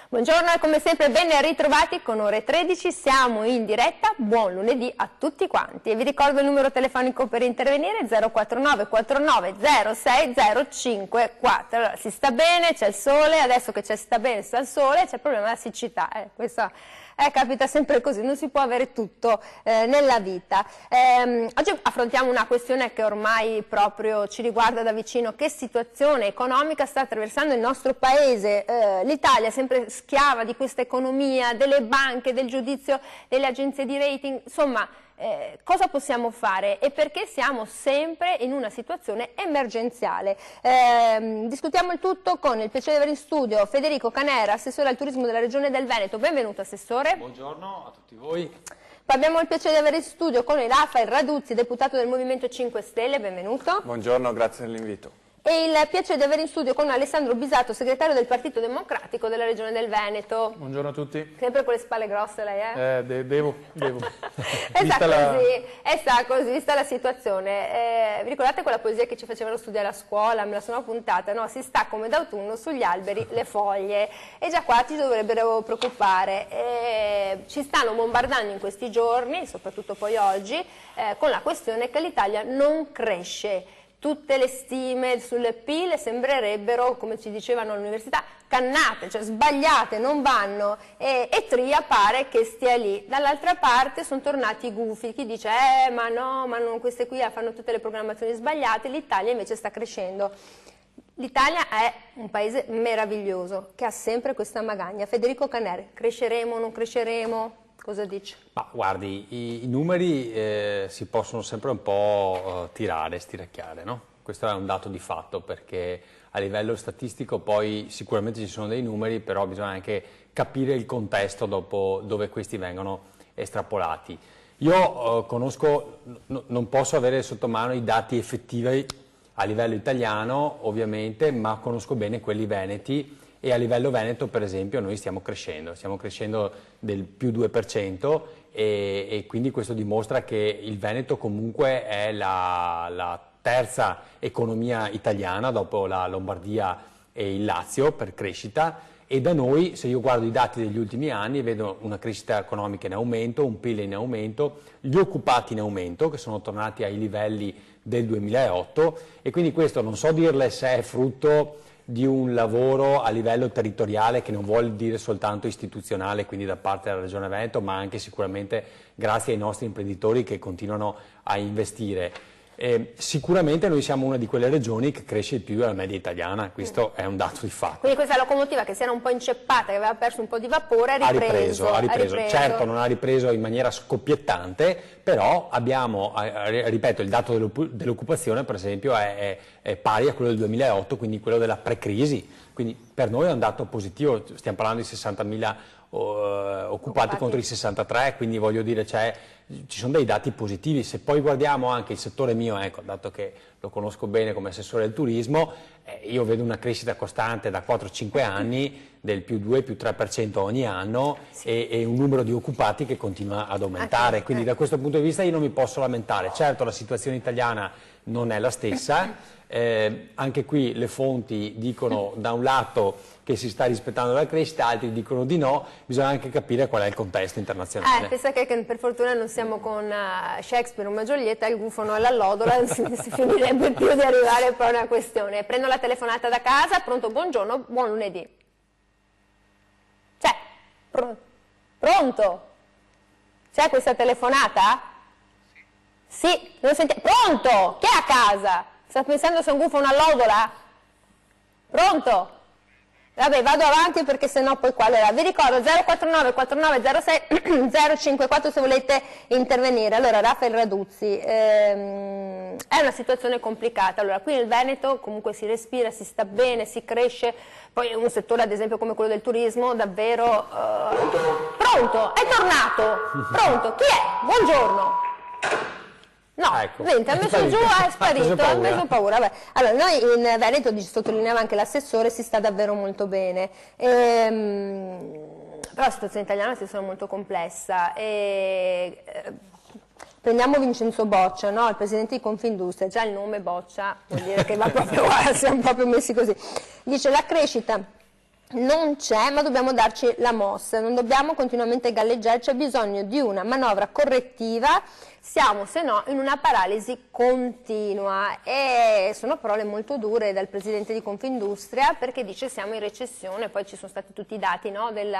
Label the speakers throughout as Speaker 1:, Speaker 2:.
Speaker 1: Buongiorno e come sempre ben ritrovati con Ore 13, siamo in diretta, buon lunedì a tutti quanti e vi ricordo il numero telefonico per intervenire 049 49 06 054. Allora si sta bene, c'è il sole, adesso che sta bene sta il sole, c'è il problema della siccità, questa capita sempre così, non si può avere tutto nella vita. Oggi affrontiamo una questione che ormai proprio ci riguarda da vicino, che situazione economica sta attraversando il nostro paese. L'Italia è sempre schiava di questa economia, delle banche, del giudizio delle agenzie di rating, insomma cosa possiamo fare e perché siamo sempre in una situazione emergenziale? Discutiamo il tutto con il piacere di avere in studio Federico Canera, assessore al turismo della Regione del Veneto. Benvenuto Assessore.
Speaker 2: Buongiorno a tutti voi.
Speaker 1: Poi abbiamo il piacere di avere in studio con il Rafael Raduzzi, deputato del Movimento 5 Stelle. Benvenuto.
Speaker 3: Buongiorno, grazie dell'invito.
Speaker 1: E il piacere di avere in studio con Alessandro Bisato, segretario del Partito Democratico della Regione del Veneto.
Speaker 4: Buongiorno a tutti.
Speaker 1: Sempre con le spalle grosse lei, eh?
Speaker 4: Devo.
Speaker 1: Sta così, vista la situazione. Vi ricordate quella poesia che ci facevano studiare a scuola? Me la sono appuntata, no? Si sta come d'autunno sugli alberi le foglie. E già qua ci dovrebbero preoccupare. Ci stanno bombardando in questi giorni, soprattutto poi oggi, con la questione che l'Italia non cresce. Tutte le stime sulle PIL sembrerebbero, come ci dicevano all'università, cannate, cioè sbagliate, non vanno, e Tria pare che stia lì. Dall'altra parte sono tornati i gufi, chi dice ma no, ma non, queste qui fanno tutte le programmazioni sbagliate, l'Italia invece sta crescendo. L'Italia è un paese meraviglioso, che ha sempre questa magagna. Federico Canere, cresceremo, non cresceremo? Cosa dice?
Speaker 2: Ma guardi, i numeri si possono sempre un po' tirare, stiracchiare, no? Questo è un dato di fatto, perché a livello statistico poi sicuramente ci sono dei numeri, però bisogna anche capire il contesto dopo dove questi vengono estrapolati. Io conosco, non posso avere sotto mano i dati effettivi a livello italiano, ovviamente, ma conosco bene quelli veneti. E a livello veneto, per esempio, noi stiamo crescendo del più 2% e quindi questo dimostra che il Veneto comunque è la terza economia italiana dopo la Lombardia e il Lazio per crescita, e da noi, se io guardo i dati degli ultimi anni, vedo una crescita economica in aumento, un PIL in aumento, gli occupati in aumento che sono tornati ai livelli del 2008, e quindi questo non so dirle se è frutto di un lavoro a livello territoriale, che non vuol dire soltanto istituzionale, quindi da parte della Regione Veneto, ma anche sicuramente grazie ai nostri imprenditori che continuano a investire. Sicuramente noi siamo una di quelle regioni che cresce più della media italiana, questo è un dato di fatto.
Speaker 1: Quindi questa locomotiva che si era un po' inceppata, che aveva perso un po' di vapore, ha ripreso.
Speaker 2: Certo, non ha ripreso in maniera scoppiettante, però abbiamo, ripeto, il dato dell'occupazione per esempio è pari a quello del 2008, quindi quello della pre-crisi, quindi per noi è un dato positivo, stiamo parlando di 60.000 occupati contro i 63, quindi voglio dire ci sono dei dati positivi. Se poi guardiamo anche il settore mio, ecco, dato che lo conosco bene come assessore del turismo, io vedo una crescita costante da 4-5 anni del più 2, più 3% ogni anno, sì, e un numero di occupati che continua ad aumentare, quindi da questo punto di vista io non mi posso lamentare. Certo, la situazione italiana non è la stessa, anche qui le fonti dicono da un lato che si sta rispettando la crescita, altri dicono di no, bisogna anche capire qual è il contesto internazionale.
Speaker 1: Pensa che per fortuna non siamo con Shakespeare o una Giulietta, il gufo no all'allodola, si finirebbe più di arrivare poi a una questione. Prendo la telefonata da casa, pronto, buongiorno, buon lunedì. Pronto? C'è questa telefonata? Sì, non sentiamo. Pronto? Chi è a casa? Sta pensando se è un gufo o un'allodola? Pronto? Vabbè, vado avanti perché sennò poi qual era? Vi ricordo 049 4906 054 se volete intervenire. Allora, Rafael Raduzzi, è una situazione complicata. Allora, qui nel Veneto comunque si respira, si sta bene, si cresce, poi un settore ad esempio come quello del turismo davvero... Pronto? È tornato? Pronto? Chi è? Buongiorno. No,
Speaker 2: ecco.
Speaker 1: niente, ha messo giù, è sparito, ha preso paura. Vabbè. Allora, noi in Veneto, sottolineava anche l'assessore, si sta davvero molto bene. Però la situazione italiana è una situazione molto complessa. Prendiamo Vincenzo Boccia, no? Il presidente di Confindustria, già il nome Boccia vuol dire che va proprio, siamo proprio messi così. Dice la crescita non c'è, ma dobbiamo darci la mossa, non dobbiamo continuamente galleggiare, c'è bisogno di una manovra correttiva, siamo se no in una paralisi continua. E sono parole molto dure dal presidente di Confindustria, perché dice siamo in recessione, poi ci sono stati tutti i dati, no, del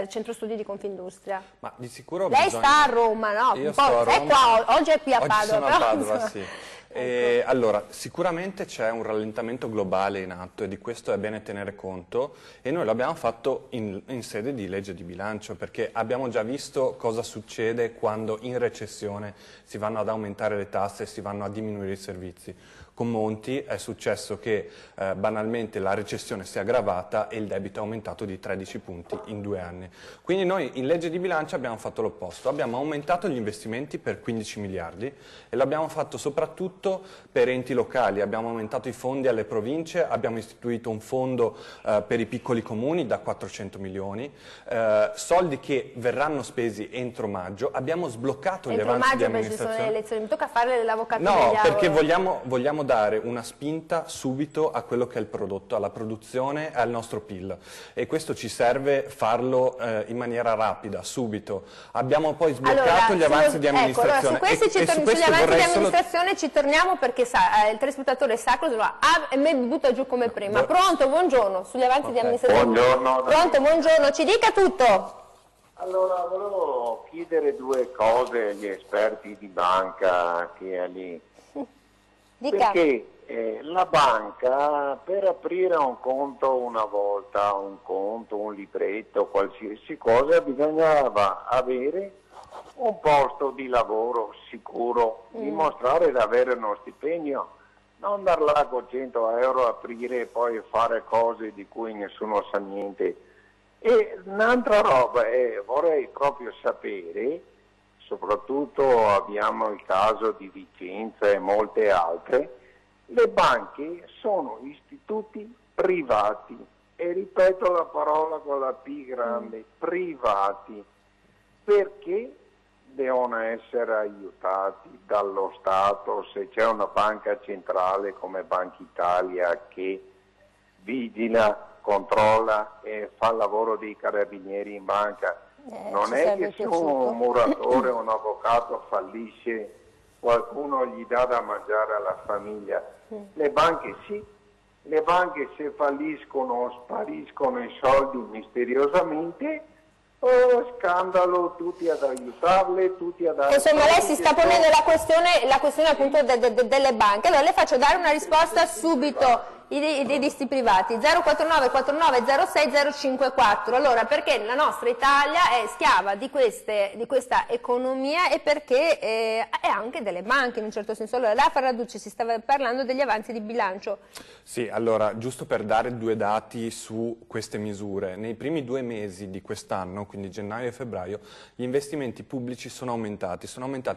Speaker 1: centro studi di Confindustria.
Speaker 3: Ma di sicuro
Speaker 1: lei sta a Roma, no?
Speaker 3: Io sto a Roma.
Speaker 1: È qua, oggi è qui a Padova.
Speaker 3: Sono a Padova, sì.
Speaker 1: Ecco.
Speaker 3: Allora, sicuramente c'è un rallentamento globale in atto e di questo è bene tenere conto, e noi l'abbiamo fatto in sede di legge di bilancio, perché abbiamo già visto cosa succede quando in recessione si vanno ad aumentare le tasse e si vanno a diminuire i servizi. Con Monti è successo che banalmente la recessione si è aggravata e il debito è aumentato di 13 punti in 2 anni. Quindi noi in legge di bilancio abbiamo fatto l'opposto, abbiamo aumentato gli investimenti per 15 miliardi e l'abbiamo fatto soprattutto per enti locali, abbiamo aumentato i fondi alle province, abbiamo istituito un fondo per i piccoli comuni da 400 milioni, soldi che verranno spesi entro maggio, abbiamo sbloccato gli avanzi di amministrazione.
Speaker 1: Ci sono le elezioni, mi tocca fare l'avvocato
Speaker 3: No,
Speaker 1: del diavolo.
Speaker 3: perché vogliamo dare una spinta subito a quello che è il prodotto, alla produzione e al nostro PIL, e questo ci serve farlo in maniera rapida, subito. Abbiamo poi sbloccato gli avanzi di amministrazione.
Speaker 1: Ecco, sugli avanzi di amministrazione ci torniamo, perché il telespettatore sacro e me butta giù come prima. Pronto, buongiorno, sugli avanzi di amministrazione.
Speaker 4: Buongiorno.
Speaker 1: Pronto, buongiorno, ci dica tutto.
Speaker 4: Allora, volevo chiedere 2 cose agli esperti di banca che è lì.
Speaker 1: Dica.
Speaker 4: Perché la banca, per aprire un conto una volta, un libretto, qualsiasi cosa, bisognava avere un posto di lavoro sicuro, dimostrare di avere uno stipendio, non dar là con 100 euro, aprire e poi fare cose di cui nessuno sa niente. E un'altra roba vorrei proprio sapere, soprattutto abbiamo il caso di Vicenza e molte altre, le banche sono istituti privati, e ripeto la parola con la P grande, privati, perché devono essere aiutati dallo Stato se c'è una banca centrale come Banca Italia che vigila, controlla e fa il lavoro dei carabinieri in banca. Non è che se un muratore o un avvocato fallisce, qualcuno gli dà da mangiare alla famiglia. Le banche sì, le banche se falliscono, spariscono i soldi misteriosamente, scandalo, tutti ad aiutarle, tutti ad aiutarle.
Speaker 1: Insomma, lei si sta ponendo la questione appunto delle banche. Allora le faccio dare una risposta subito. I disti privati 049 49 06 054. Allora, perché la nostra Italia è schiava di questa economia e perché è anche delle banche in un certo senso. Allora, la Farraducci si stava parlando degli avanzi di bilancio.
Speaker 3: Sì, allora, giusto per dare 2 dati su queste misure, nei primi 2 mesi di quest'anno, quindi gennaio e febbraio, gli investimenti pubblici sono aumentati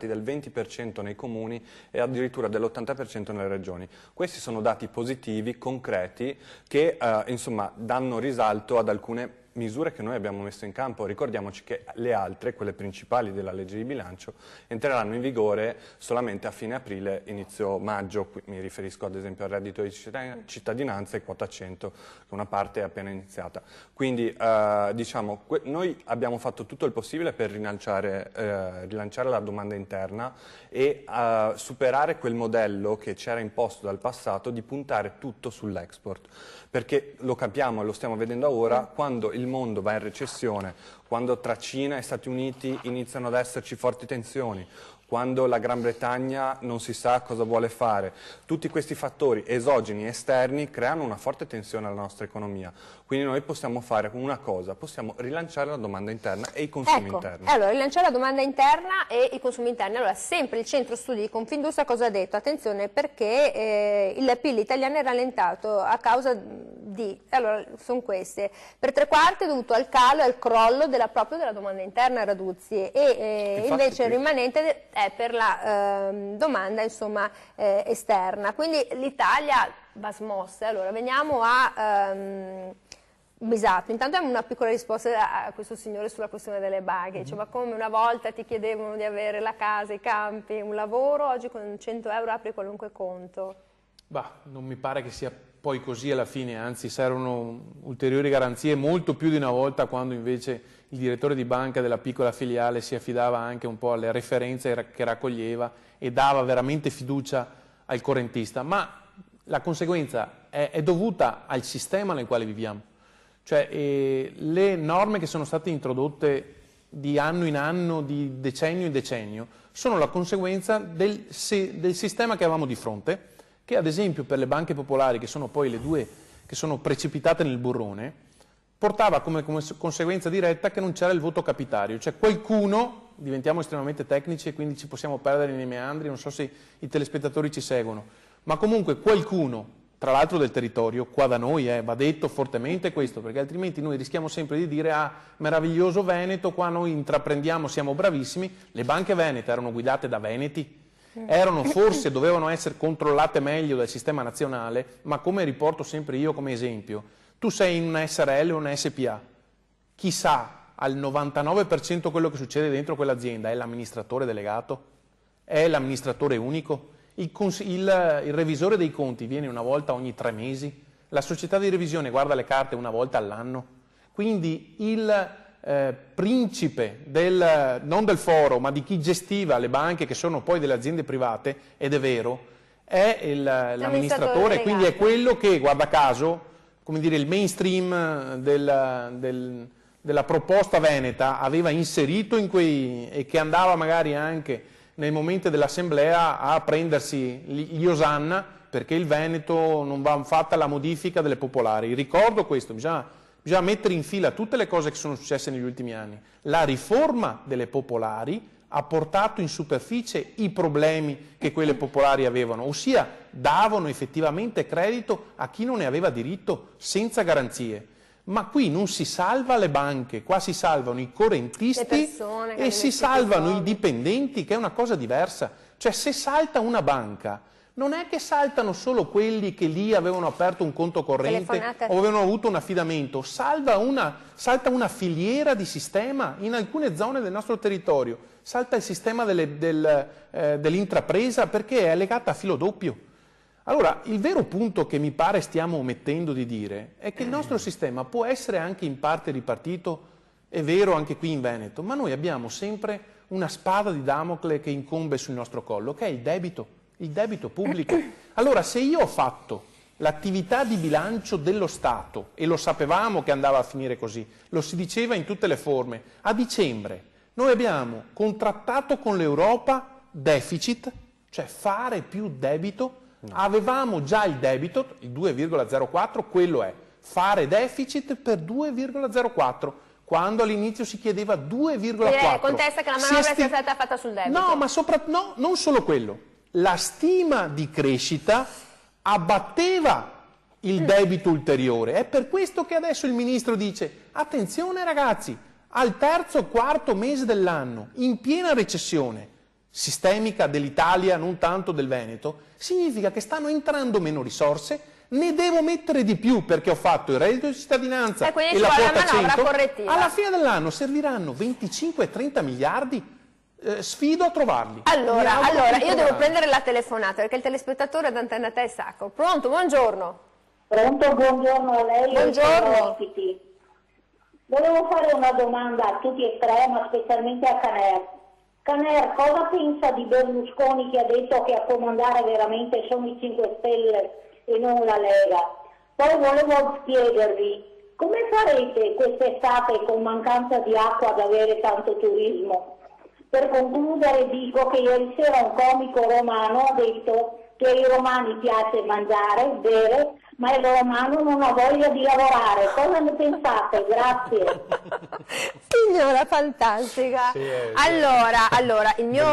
Speaker 3: del 20% nei comuni e addirittura dell'80% nelle regioni. Questi sono dati positivi, concreti, che insomma danno risalto ad alcune misure che noi abbiamo messo in campo. Ricordiamoci che le altre, quelle principali della legge di bilancio, entreranno in vigore solamente a fine aprile, inizio maggio. Mi riferisco ad esempio al reddito di cittadinanza e quota 100, che una parte è appena iniziata. Quindi diciamo, noi abbiamo fatto tutto il possibile per rilanciare la domanda interna e superare quel modello che c'era imposto dal passato di puntare tutto sull'export, perché lo capiamo e lo stiamo vedendo ora, quando il mondo va in recessione, quando tra Cina e Stati Uniti iniziano ad esserci forti tensioni, quando la Gran Bretagna non si sa cosa vuole fare, tutti questi fattori esogeni e esterni creano una forte tensione alla nostra economia. Quindi noi possiamo fare una cosa, possiamo rilanciare la domanda interna e i consumi interni.
Speaker 1: Allora, rilanciare la domanda interna e i consumi interni. Allora, sempre il centro studi di Confindustria cosa ha detto? Attenzione, perché il PIL italiano è rallentato a causa di... Allora, sono queste. Per 3/4 è dovuto al calo e al crollo proprio della domanda interna, Raduzzi, e invece il rimanente... è per la domanda insomma, esterna. Quindi l'Italia va smossa. Allora veniamo a Bisato. Intanto abbiamo una piccola risposta a questo signore sulla questione delle banche. Dice, ma come una volta ti chiedevano di avere la casa, i campi, un lavoro, oggi con 100 euro apri qualunque conto?
Speaker 5: Bah, non mi pare che sia poi così alla fine, anzi servono ulteriori garanzie, molto più di una volta, quando invece il direttore di banca della piccola filiale si affidava anche un po' alle referenze che raccoglieva e dava veramente fiducia al correntista. Ma la conseguenza è dovuta al sistema nel quale viviamo. Cioè le norme che sono state introdotte di anno in anno, di decennio in decennio, sono la conseguenza del sistema che avevamo di fronte, che ad esempio per le banche popolari, che sono poi le due che sono precipitate nel burrone, portava come conseguenza diretta che non c'era il voto capitario, cioè qualcuno, diventiamo estremamente tecnici e quindi ci possiamo perdere nei meandri, non so se i telespettatori ci seguono, ma comunque qualcuno, tra l'altro del territorio, qua da noi, va detto fortemente questo, perché altrimenti noi rischiamo sempre di dire meraviglioso Veneto, qua noi intraprendiamo, siamo bravissimi. Le banche venete erano guidate da veneti, dovevano essere controllate meglio dal sistema nazionale, ma come riporto sempre io come esempio, tu sei in una SRL o una SPA, chi sa al 99% quello che succede dentro quell'azienda è l'amministratore delegato, è l'amministratore unico. Il revisore dei conti viene una volta ogni 3 mesi, la società di revisione guarda le carte una volta all'anno, quindi il principe non del foro, ma di chi gestiva le banche, che sono poi delle aziende private, ed è vero, è l'amministratore, quindi è quello che, guarda caso, come dire, il mainstream della proposta veneta aveva inserito e che andava magari anche nei momenti dell'assemblea a prendersi gli osanna perché il Veneto non va fatta la modifica delle popolari. Ricordo questo, bisogna mettere in fila tutte le cose che sono successe negli ultimi anni. La riforma delle popolari ha portato in superficie i problemi che quelle popolari avevano, ossia davano effettivamente credito a chi non ne aveva diritto senza garanzie. Ma qui non si salva le banche, qua si salvano i correntisti e si salvano i dipendenti, che è una cosa diversa. Cioè se salta una banca, non è che saltano solo quelli che lì avevano aperto un conto corrente o avevano avuto un affidamento, salta una filiera di sistema in alcune zone del nostro territorio, salta il sistema dell'intrapresa perché è legata a filo doppio. Allora, il vero punto che mi pare stiamo omettendo di dire è che il nostro sistema può essere anche in parte ripartito, è vero anche qui in Veneto, ma noi abbiamo sempre una spada di Damocle che incombe sul nostro collo, che è il debito pubblico. Allora, se io ho fatto l'attività di bilancio dello Stato, e lo sapevamo che andava a finire così, lo si diceva in tutte le forme, a dicembre noi abbiamo contrattato con l'Europa deficit, cioè fare più debito. No. Avevamo già il debito, il 2,04, quello è, fare deficit per 2,04, quando all'inizio si chiedeva 2,4.
Speaker 1: Contesta che la manovra sia stata fatta sul debito.
Speaker 5: No, ma no, non solo quello. La stima di crescita abbatteva il debito ulteriore. È per questo che adesso il ministro dice, attenzione ragazzi, al terzo, quarto mese dell'anno, in piena recessione sistemica dell'Italia, non tanto del Veneto, significa che stanno entrando meno risorse, ne devo mettere di più perché ho fatto il reddito di cittadinanza e la quota 100, alla fine dell'anno serviranno 25-30 miliardi, sfido a trovarli.
Speaker 1: Allora io devo prendere la telefonata perché il telespettatore ad Antenna Te è sacro. Pronto, buongiorno.
Speaker 6: Pronto, buongiorno a lei.
Speaker 1: Buongiorno.
Speaker 6: Volevo fare una domanda a tutti e tre, ma specialmente a Caner. Caner, cosa pensa di Berlusconi che ha detto che a comandare veramente sono i 5 Stelle e non la Lega? Poi volevo chiedervi, come farete quest'estate con mancanza di acqua ad avere tanto turismo? Per concludere dico che ieri sera un comico romano ha detto che ai romani piace mangiare, bere, ma il romano non ha voglia di lavorare. Cosa ne pensate? Grazie.
Speaker 1: Signora, fantastica.
Speaker 2: Sì,
Speaker 1: allora, il mio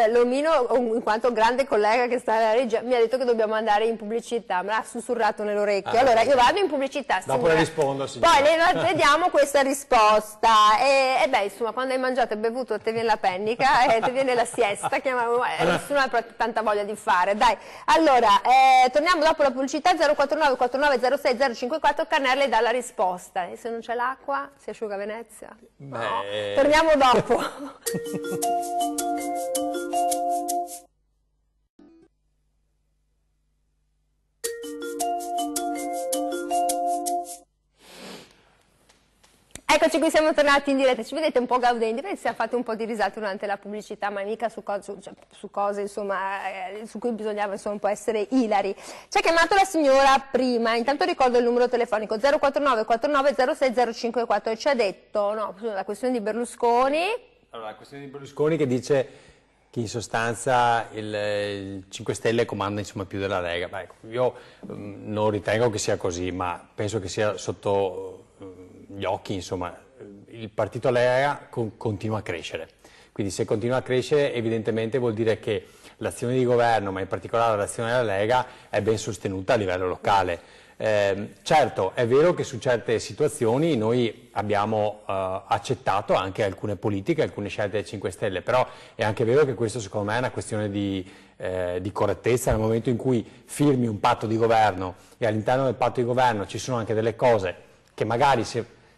Speaker 1: Lomino, in quanto grande collega che sta alla regia, mi ha detto che dobbiamo andare in pubblicità, me l'ha sussurrato nell'orecchio. Allora, io vado in pubblicità,
Speaker 2: dopo
Speaker 1: signora.
Speaker 2: le rispondo, signora.
Speaker 1: Poi le vediamo questa risposta. E beh, insomma, quando hai mangiato e bevuto ti viene la pennica, ti viene la siesta, nessuno ha tanta voglia di fare. Dai, allora, torniamo dopo la pubblicità. 049 49 06 054, Carnelli dà la risposta. E se non c'è l'acqua, si asciuga Venezia? No. Torniamo dopo. Eccoci qui, siamo tornati in diretta, ci vedete un po' gaudenti, perché siamo fatti un po' di risate durante la pubblicità, ma mica su cose insomma, su cui bisognava insomma, un po' essere ilari. Ci ha chiamato la signora prima, intanto ricordo il numero telefonico 049 49 06 054 e ci ha detto, no, la questione di Berlusconi.
Speaker 2: Allora, la questione di Berlusconi che dice che in sostanza il 5 Stelle comanda insomma più della Lega. Beh, ecco, io non ritengo che sia così, ma penso che sia sotto gli occhi, insomma, il partito Lega continua a crescere. Quindi se continua a crescere evidentemente vuol dire che l'azione di governo, ma in particolare l'azione della Lega, è ben sostenuta a livello locale. Certo, è vero che su certe situazioni noi abbiamo accettato anche alcune politiche, alcune scelte dei 5 Stelle, però è anche vero che questo secondo me è una questione di correttezza. Nel momento in cui firmi un patto di governo e all'interno del patto di governo ci sono anche delle cose che magari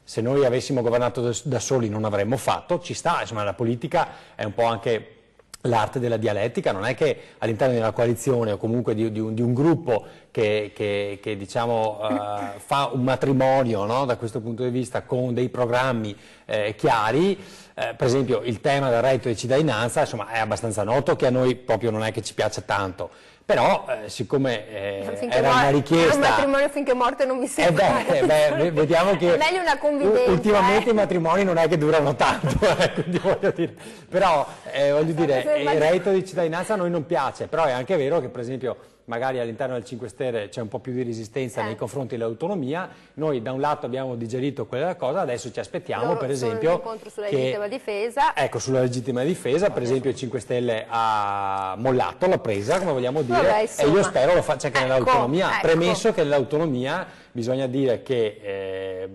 Speaker 2: se noi avessimo governato da soli non avremmo fatto, ci sta, insomma la politica è un po' anche l'arte della dialettica, non è che all'interno di una coalizione o comunque di un gruppo che diciamo fa un matrimonio, no, da questo punto di vista con dei programmi chiari, per esempio il tema del reddito di cittadinanza, insomma è abbastanza noto che a noi proprio non è che ci piace tanto. Però, siccome era una richiesta... È
Speaker 1: un matrimonio finché morte non mi separa.
Speaker 2: Vediamo che
Speaker 1: è meglio una convivenza.
Speaker 2: Ultimamente i matrimoni non è che durano tanto, quindi voglio dire. Però, voglio dire, il reddito di cittadinanza a noi non piace, però è anche vero che, per esempio, magari all'interno del 5 Stelle c'è un po' più di resistenza nei confronti dell'autonomia. Noi da un lato abbiamo digerito quella cosa, adesso ci aspettiamo per esempio
Speaker 1: sulla legittima difesa.
Speaker 2: Ecco, sulla legittima difesa, per esempio il 5 Stelle ha mollato, l'ha presa, come vogliamo dire, e io spero lo faccia anche nell'autonomia, premesso che nell'autonomia bisogna dire che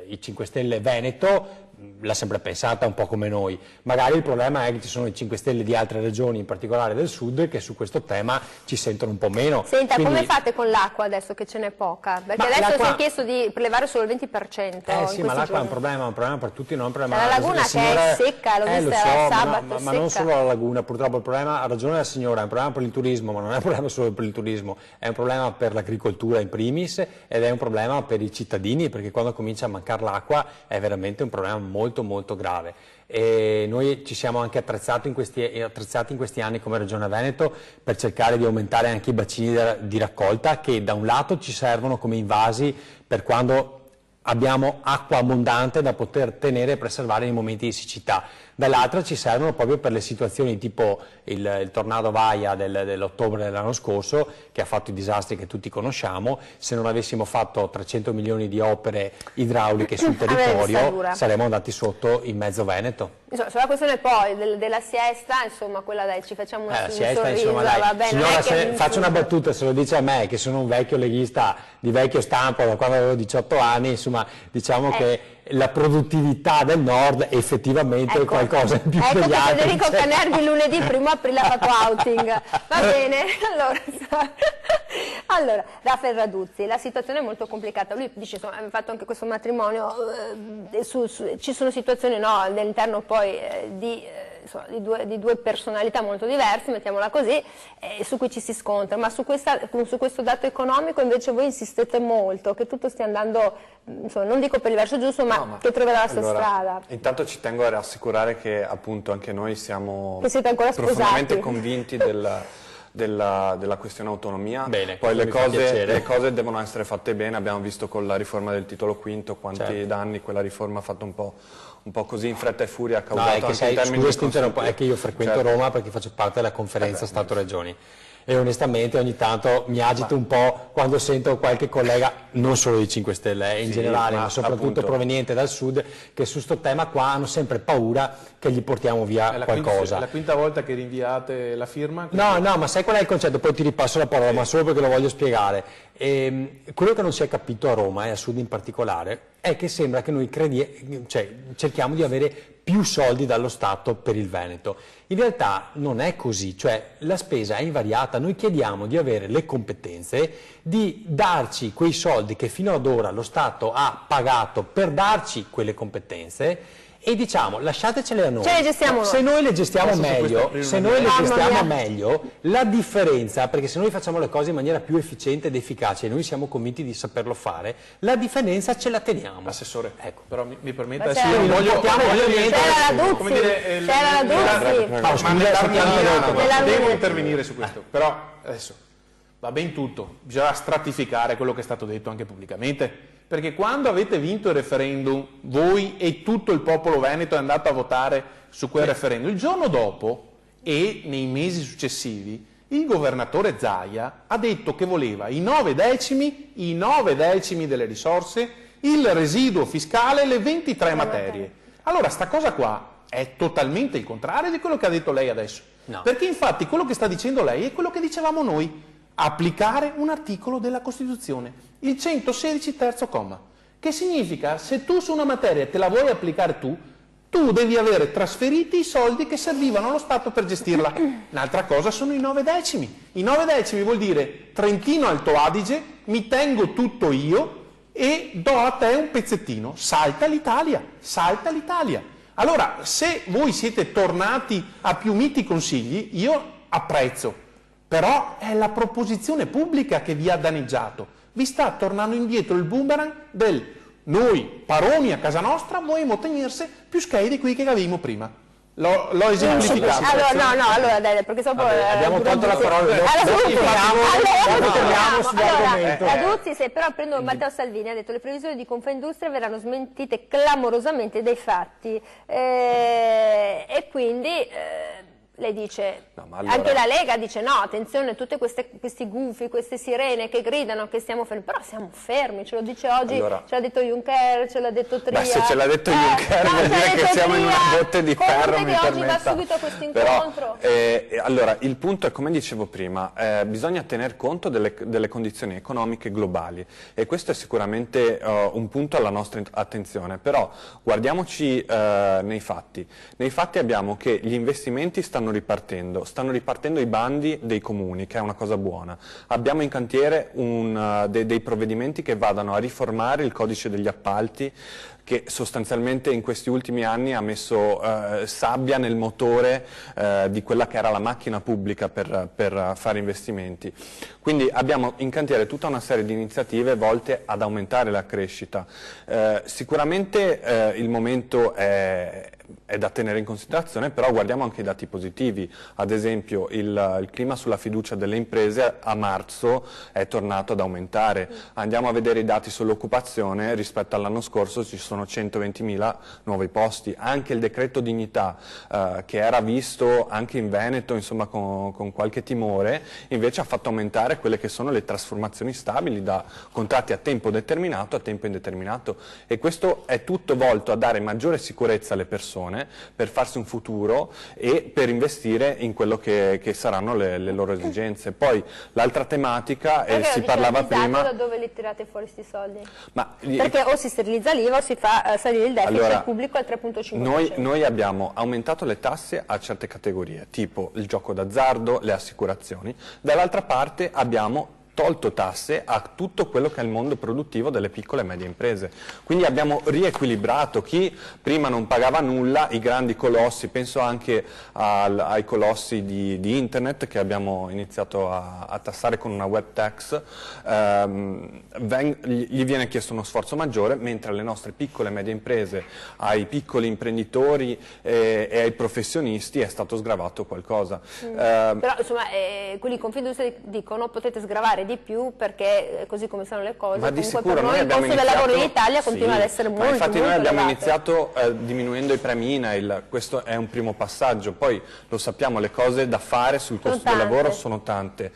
Speaker 2: i 5 Stelle Veneto l'ha sempre pensata un po' come noi. Magari il problema è che ci sono i 5 Stelle di altre regioni, in particolare del sud, che su questo tema ci sentono un po' meno.
Speaker 1: Senta, quindi... come fate con l'acqua adesso che ce n'è poca? Perché adesso si è chiesto di prelevare solo il 20%.
Speaker 2: Sì, ma l'acqua è un problema per tutti, non un problema.
Speaker 1: La laguna che è secca, l'ho vista sabato,
Speaker 2: ma non solo la laguna, purtroppo il problema, ha ragione la signora, è un problema per il turismo, ma non è un problema solo per il turismo, è un problema per l'agricoltura in primis ed è un problema per i cittadini, perché quando comincia a mancare l'acqua è veramente un problema molto grave. E noi ci siamo anche attrezzati in questi anni come Regione Veneto per cercare di aumentare anche i bacini di raccolta, che da un lato ci servono come invasi per quando abbiamo acqua abbondante da poter tenere e preservare nei momenti di siccità, dall'altra ci servono proprio per le situazioni tipo il tornado Vaia dell'ottobre dell'anno scorso, che ha fatto i disastri che tutti conosciamo. Se non avessimo fatto 300 milioni di opere idrauliche sul territorio saremmo andati sotto in mezzo Veneto.
Speaker 1: Insomma, sulla questione poi della siesta, insomma, quella dai, ci facciamo un
Speaker 2: siesta,
Speaker 1: sorriso,
Speaker 2: insomma, dai.
Speaker 1: va bene.
Speaker 2: Signora, faccio una battuta, se lo dice a me, che sono un vecchio leghista di vecchio stampo da quando avevo 18 anni, insomma, diciamo che la produttività del nord effettivamente è qualcosa in più degli altri.
Speaker 1: Federico Canervi lunedì 1 aprile ha fatto outing, va bene? Allora, Raffaele Raduzzi, la situazione è molto complicata, lui dice, insomma, abbiamo fatto anche questo matrimonio, ci sono situazioni all'interno poi di due personalità molto diverse, mettiamola così, su cui ci si scontra, ma su questo dato economico invece voi insistete molto, che tutto stia andando, insomma, non dico per il verso giusto, ma che troverà la sua strada.
Speaker 3: Intanto ci tengo a rassicurare che appunto anche noi siamo
Speaker 1: profondamente
Speaker 3: convinti della questione autonomia.
Speaker 2: Bene,
Speaker 3: poi le cose devono essere fatte bene, abbiamo visto con la riforma del titolo quinto quanti danni quella riforma ha fatto un po' così in fretta e furia, ha causato anche in termini di
Speaker 2: è che io frequento Roma perché faccio parte della conferenza Stato-Regioni e onestamente ogni tanto mi agito un po' quando sento qualche collega, non solo di 5 Stelle in generale, ma soprattutto
Speaker 3: appunto,
Speaker 2: proveniente dal sud, che su sto tema qua hanno sempre paura che gli portiamo via qualcosa.
Speaker 5: È la quinta volta che rinviate la firma?
Speaker 2: No, ma sai qual è il concetto? Poi ti ripasso la parola, ma solo perché lo voglio spiegare. Quello che non si è capito a Roma e al sud in particolare è che sembra che noi cerchiamo di avere più soldi dallo Stato per il Veneto. In realtà non è così, cioè la spesa è invariata, noi chiediamo di avere le competenze, di darci quei soldi che fino ad ora lo Stato ha pagato per darci quelle competenze e diciamo lasciatecele a noi.
Speaker 1: Ce le gestiamo noi.
Speaker 2: Se noi le gestiamo meglio, la differenza, perché se noi facciamo le cose in maniera più efficiente ed efficace e noi siamo convinti di saperlo fare, la differenza ce la teniamo.
Speaker 5: Assessore,
Speaker 2: ecco.
Speaker 5: Però mi permetta,
Speaker 1: c'era la Duzzi,
Speaker 5: devo intervenire su questo, però adesso va ben tutto, bisogna stratificare quello che è stato detto anche pubblicamente. Perché quando avete vinto il referendum, voi e tutto il popolo veneto è andato a votare su quel referendum, il giorno dopo e nei mesi successivi, il governatore Zaia ha detto che voleva i 9 decimi delle risorse, il residuo fiscale e le 23 materie. Allora, sta cosa qua è totalmente il contrario di quello che ha detto lei adesso. No. Perché infatti quello che sta dicendo lei è quello che dicevamo noi. Applicare un articolo della Costituzione, il 116 terzo comma, che significa se tu su una materia te la vuoi applicare tu devi avere trasferiti i soldi che servivano allo Stato per gestirla. Un'altra cosa sono i 9 decimi. I 9 decimi vuol dire Trentino Alto Adige, mi tengo tutto io e do a te un pezzettino. Salta l'Italia, salta l'Italia. Allora, se voi siete tornati a più miti consigli, io apprezzo. Però è la proposizione pubblica che vi ha danneggiato. Vi sta tornando indietro il boomerang del noi, paroni a casa nostra, vogliamo tenersi più schei di qui che avevamo prima. L'ho esemplificato.
Speaker 1: Allora dai, perché sopra
Speaker 2: abbiamo tolto la parola.
Speaker 1: La Duzzi, se però prendo Matteo Salvini, ha detto le previsioni di Confindustria verranno smentite clamorosamente dai fatti e quindi lei dice, allora, anche la Lega dice no, attenzione, tutte questi gufi, queste sirene che gridano che stiamo fermi, però siamo fermi, ce lo dice oggi, allora, ce l'ha detto Juncker, ce l'ha detto Tria.
Speaker 3: Beh, se ce l'ha detto Juncker vuol dire che siamo in una botte di ferro, mi permetta.
Speaker 1: Oggi va subito a questo incontro.
Speaker 3: Allora, il punto è, come dicevo prima, bisogna tener conto delle condizioni economiche globali e questo è sicuramente un punto alla nostra attenzione, però guardiamoci nei fatti. Nei fatti abbiamo che gli investimenti stanno ripartendo i bandi dei comuni, che è una cosa buona. Abbiamo in cantiere dei provvedimenti che vadano a riformare il codice degli appalti, che sostanzialmente in questi ultimi anni ha messo sabbia nel motore di quella che era la macchina pubblica per fare investimenti. Quindi abbiamo in cantiere tutta una serie di iniziative volte ad aumentare la crescita. Sicuramente il momento è da tenere in considerazione, però guardiamo anche i dati positivi. Ad esempio il clima sulla fiducia delle imprese a marzo è tornato ad aumentare. Andiamo a vedere i dati sull'occupazione, rispetto all'anno scorso ci sono 120.000 nuovi posti. Anche il decreto dignità che era visto anche in Veneto insomma con qualche timore, invece ha fatto aumentare quelle che sono le trasformazioni stabili da contratti a tempo determinato a tempo indeterminato, e questo è tutto volto a dare maggiore sicurezza alle persone per farsi un futuro e per investire in quello che saranno le loro esigenze. Poi l'altra tematica, si parlava prima...
Speaker 1: Da dove li tirate fuori questi soldi? Perché o si sterilizza l'IVA o si fa salire il deficit pubblico al 3,5%.
Speaker 3: Noi abbiamo aumentato le tasse a certe categorie, tipo il gioco d'azzardo, le assicurazioni. Dall'altra parte abbiamo tolto tasse a tutto quello che è il mondo produttivo delle piccole e medie imprese. Quindi abbiamo riequilibrato chi prima non pagava nulla, i grandi colossi, penso anche ai colossi di internet che abbiamo iniziato a tassare con una web tax, gli viene chiesto uno sforzo maggiore, mentre alle nostre piccole e medie imprese, ai piccoli imprenditori e ai professionisti è stato sgravato qualcosa.
Speaker 1: Però insomma quelli in Confindustria dicono potete sgravare pagare di più perché così come sono le cose,
Speaker 3: Ma di
Speaker 1: comunque
Speaker 3: sicuro
Speaker 1: per noi il costo del lavoro in Italia continua ad essere molto
Speaker 3: infatti noi abbiamo
Speaker 1: elevato.
Speaker 3: iniziato diminuendo i premi INAIL, questo è un primo passaggio, poi lo sappiamo, le cose da fare sul costo del lavoro sono tante,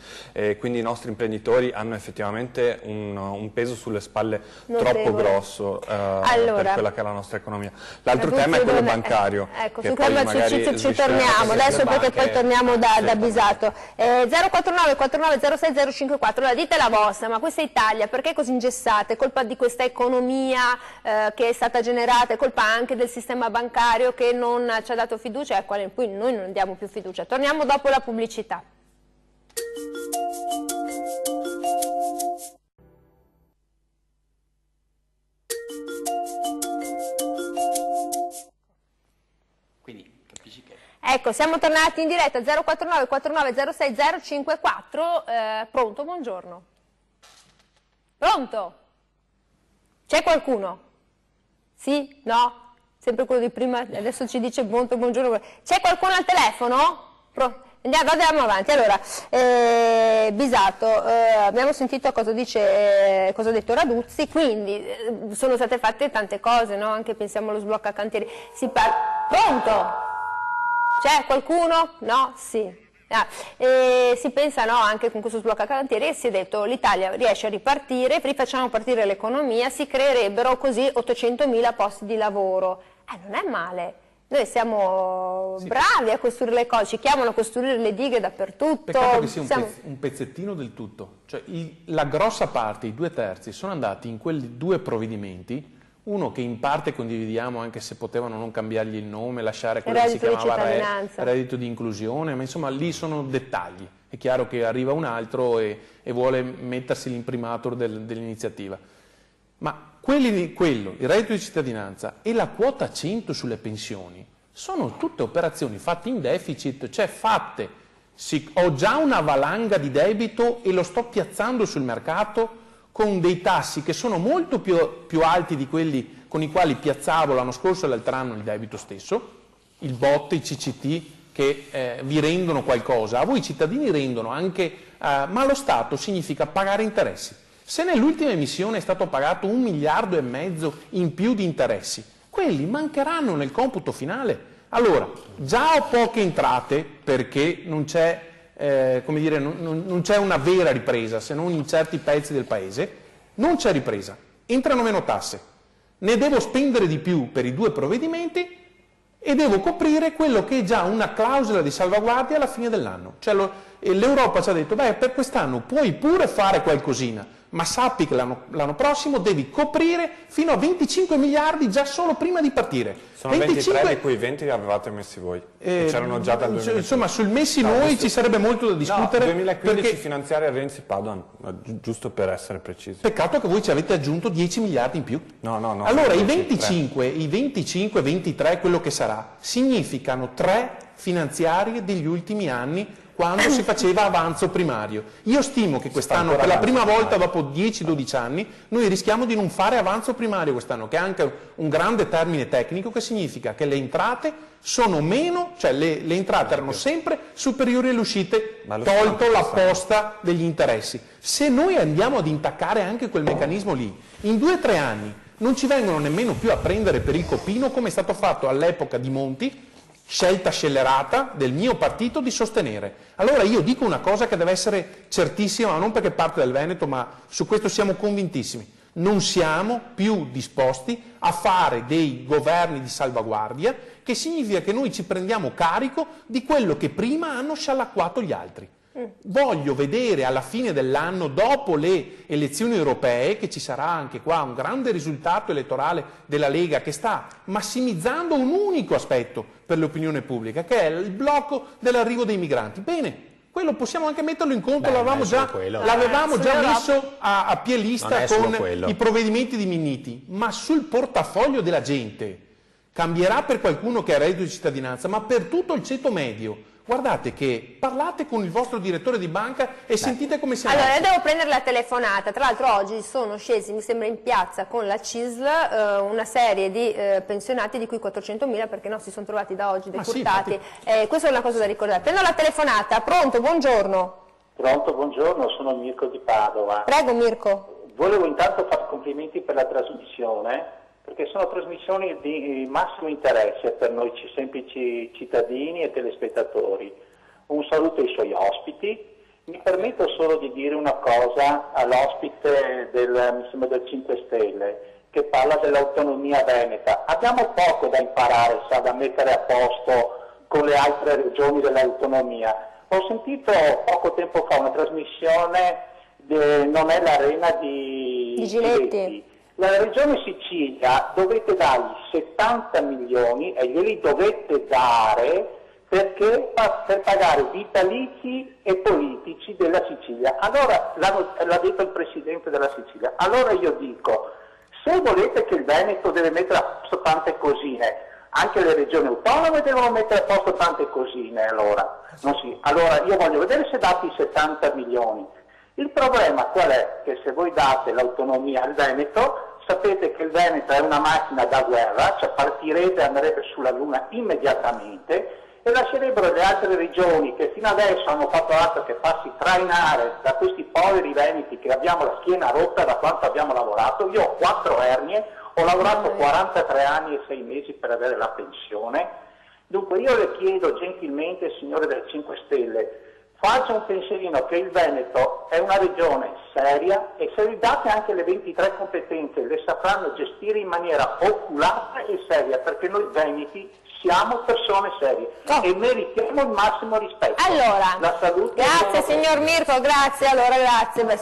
Speaker 3: quindi i nostri imprenditori hanno effettivamente un peso sulle spalle troppo grosso per quella che è la nostra economia. L'altro tema è quello bancario.
Speaker 1: Ecco, su quello ci torniamo, adesso perché poi torniamo da Bisato. 049 4906 054, allora dite la vostra, ma questa Italia perché è così ingessata? È colpa di questa economia che è stata generata, è colpa anche del sistema bancario che non ci ha dato fiducia, ecco, in cui noi non diamo più fiducia. Torniamo dopo la pubblicità. Ecco, siamo tornati in diretta 049 4906 054. Pronto? Buongiorno. Pronto? C'è qualcuno? Sì? No? Sempre quello di prima, adesso ci dice pronto, buongiorno. C'è qualcuno al telefono? Andiamo avanti. Allora, Bisato, abbiamo sentito cosa ha detto Raduzzi, quindi sono state fatte tante cose, no? Anche pensiamo allo sblocca cantieri. Pronto? C'è qualcuno? No? Sì. Si pensa anche con questo sblocca cantieri, si è detto l'Italia riesce a ripartire, rifacciamo partire l'economia, si creerebbero così 800.000 posti di lavoro. Non è male. Noi siamo bravi a costruire le cose, ci chiamano a costruire le dighe dappertutto.
Speaker 5: Peccato che sia un pezzettino del tutto. Cioè, la grossa parte, i 2/3, sono andati in quei due provvedimenti. Uno che in parte condividiamo, anche se potevano non cambiargli il nome, lasciare quello che si chiamava reddito di inclusione, ma insomma lì sono dettagli. È chiaro che arriva un altro e vuole mettersi l'imprimatur dell'iniziativa. Ma il reddito di cittadinanza e la quota 100 sulle pensioni sono tutte operazioni fatte in deficit, cioè fatte. Ho già una valanga di debito e lo sto piazzando sul mercato con dei tassi che sono molto più alti di quelli con i quali piazzavo l'anno scorso e l'altro anno il debito stesso, il BOT, i CCT che vi rendono qualcosa, a voi cittadini rendono anche, ma lo Stato significa pagare interessi. Se nell'ultima emissione è stato pagato 1,5 miliardi in più di interessi, quelli mancheranno nel computo finale. Allora, già ho poche entrate perché non c'è non c'è una vera ripresa, se non in certi pezzi del paese, non c'è ripresa, entrano meno tasse, ne devo spendere di più per i due provvedimenti e devo coprire quello che è già una clausola di salvaguardia alla fine dell'anno. Cioè l'Europa ci ha detto, per quest'anno puoi pure fare qualcosina, ma sappi che l'anno prossimo devi coprire fino a 25 miliardi già solo prima di partire.
Speaker 3: Sono 23 di cui 20 li avevate messi voi, c'erano già dal 2015.
Speaker 5: Insomma, sul messi noi ci sarebbe molto da discutere.
Speaker 3: 2015
Speaker 5: perché
Speaker 3: finanziaria Renzi-Padoan, giusto per essere precisi.
Speaker 5: Peccato che voi ci avete aggiunto 10 miliardi in più.
Speaker 3: No.
Speaker 5: Allora i 25, 23, quello che sarà, significano 3 finanziarie degli ultimi anni quando si faceva avanzo primario. Io stimo che quest'anno, per la prima volta dopo 10-12 anni, noi rischiamo di non fare avanzo primario quest'anno, che è anche un grande termine tecnico che significa che le entrate sono meno, cioè le entrate erano sempre superiori alle uscite, tolto la posta degli interessi. Se noi andiamo ad intaccare anche quel meccanismo lì, in 2-3 anni non ci vengono nemmeno più a prendere per il copino come è stato fatto all'epoca di Monti, scelta scellerata del mio partito di sostenere. Allora io dico una cosa che deve essere certissima, non perché parte del Veneto, ma su questo siamo convintissimi. Non siamo più disposti a fare dei governi di salvaguardia, che significa che noi ci prendiamo carico di quello che prima hanno sciallacquato gli altri. Voglio vedere alla fine dell'anno, dopo le elezioni europee, che ci sarà anche qua un grande risultato elettorale della Lega che sta massimizzando un unico aspetto per l'opinione pubblica, che è il blocco dell'arrivo dei migranti. Bene, quello possiamo anche metterlo in conto, l'avevamo già messo a pie lista con i provvedimenti di Minniti, ma sul portafoglio della gente cambierà per qualcuno che ha reddito di cittadinanza, ma per tutto il ceto medio. Guardate che parlate con il vostro direttore di banca e sentite come si
Speaker 1: Allora, devo prendere la telefonata. Tra l'altro oggi sono scesi, mi sembra, in piazza con la CISL una serie di pensionati, di cui 400.000, perché si sono trovati da oggi decurtati. Questa è una cosa da ricordare. Prendo la telefonata. Pronto? Buongiorno.
Speaker 7: Pronto, buongiorno, sono Mirko di Padova.
Speaker 1: Prego Mirko.
Speaker 7: Volevo intanto fare complimenti per la trasmissione, perché sono trasmissioni di massimo interesse per noi semplici cittadini e telespettatori. Un saluto ai suoi ospiti. Mi permetto solo di dire una cosa all'ospite mi sembra del 5 Stelle, che parla dell'autonomia veneta. Abbiamo poco da imparare, sa, da mettere a posto con le altre regioni dell'autonomia. Ho sentito poco tempo fa una trasmissione, non è l'Arena di
Speaker 1: Giletti.
Speaker 7: La regione Sicilia dovete dargli 70 milioni e glieli dovete dare per pagare vitalizi e politici della Sicilia. Allora, l'ha detto il Presidente della Sicilia. Allora io dico, se volete che il Veneto deve mettere a posto tante cosine, anche le regioni autonome devono mettere a posto tante cosine, allora. Allora io voglio vedere se date i 70 milioni. Il problema qual è? Che se voi date l'autonomia al Veneto, sapete che il Veneto è una macchina da guerra, cioè partirete e andrebbe sulla Luna immediatamente e lascerebbero le altre regioni che fino adesso hanno fatto altro che farsi trainare da questi poveri veneti che abbiamo la schiena rotta da quanto abbiamo lavorato. Io ho 4 ernie, ho lavorato 43 anni e 6 mesi per avere la pensione. Dunque io le chiedo gentilmente, signore del 5 Stelle, faccia un pensierino che il Veneto è una regione seria e se gli date anche le 23 competenze le sapranno gestire in maniera oculata e seria, perché noi veneti siamo persone serie e meritiamo il massimo rispetto.
Speaker 1: Allora,
Speaker 7: la salute
Speaker 1: grazie signor Mirko, grazie. Allora, grazie. Beh,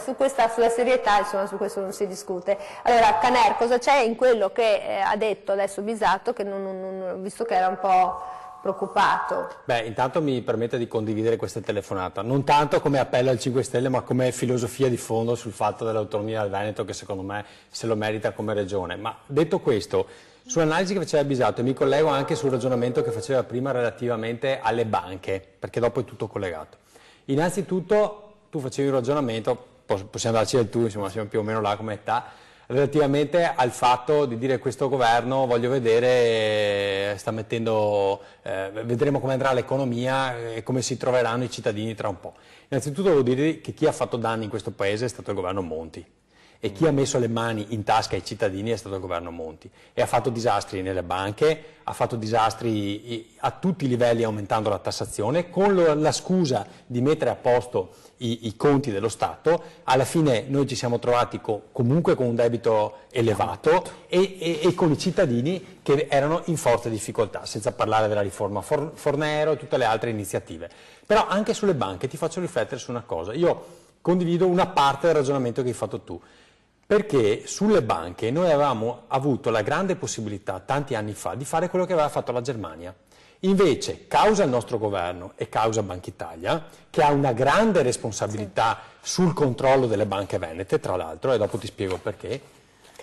Speaker 1: sulla serietà, insomma, su questo non si discute. Allora, Caner, cosa c'è in quello che ha detto adesso Bisato, che non visto che era un po' preoccupato?
Speaker 2: Beh, intanto mi permette di condividere questa telefonata, non tanto come appello al 5 Stelle, ma come filosofia di fondo sul fatto dell'autonomia del Veneto, che secondo me se lo merita come regione. Ma detto questo, sull'analisi che faceva Bisato, e mi collego anche sul ragionamento che faceva prima relativamente alle banche, perché dopo è tutto collegato. Innanzitutto tu facevi un ragionamento, possiamo darci del tu, insomma siamo più o meno là come età, relativamente al fatto di dire questo governo, voglio vedere, sta mettendo, vedremo come andrà l'economia e come si troveranno i cittadini tra un po'. Innanzitutto devo dire che chi ha fatto danni in questo paese è stato il governo Monti. E chi ha messo le mani in tasca ai cittadini è stato il governo Monti e ha fatto disastri nelle banche, ha fatto disastri a tutti i livelli aumentando la tassazione con la scusa di mettere a posto i conti dello Stato. Alla fine noi ci siamo trovati comunque con un debito elevato e con i cittadini che erano in forte difficoltà, senza parlare della riforma Fornero e tutte le altre iniziative. Però anche sulle banche ti faccio riflettere su una cosa. Io condivido una parte del ragionamento che hai fatto tu. Perché sulle banche noi avevamo avuto la grande possibilità tanti anni fa di fare quello che aveva fatto la Germania. Invece, causa il nostro governo e causa Banca Italia, che ha una grande responsabilità sul controllo delle banche venete, tra l'altro, e dopo ti spiego perché,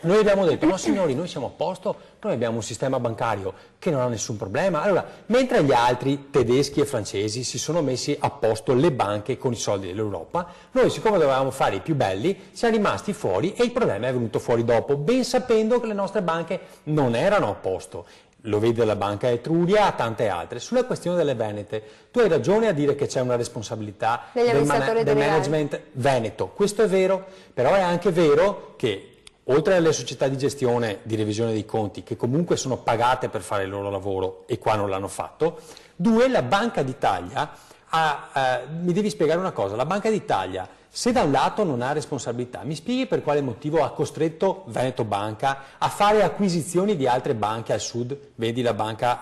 Speaker 2: noi abbiamo detto, no signori, noi siamo a posto, noi abbiamo un sistema bancario che non ha nessun problema. Allora, mentre gli altri tedeschi e francesi si sono messi a posto le banche con i soldi dell'Europa, noi siccome dovevamo fare i più belli, siamo rimasti fuori e il problema è venuto fuori dopo, ben sapendo che le nostre banche non erano a posto. Lo vede la Banca Etruria e tante altre. Sulla questione delle venete, tu hai ragione a dire che c'è una responsabilità del management veneto. Questo è vero, però è anche vero che oltre alle società di gestione di revisione dei conti, che comunque sono pagate per fare il loro lavoro e qua non l'hanno fatto, due, la Banca d'Italia, mi devi spiegare una cosa, la Banca d'Italia, se da un lato non ha responsabilità, mi spieghi per quale motivo ha costretto Veneto Banca a fare acquisizioni di altre banche al sud, vedi la banca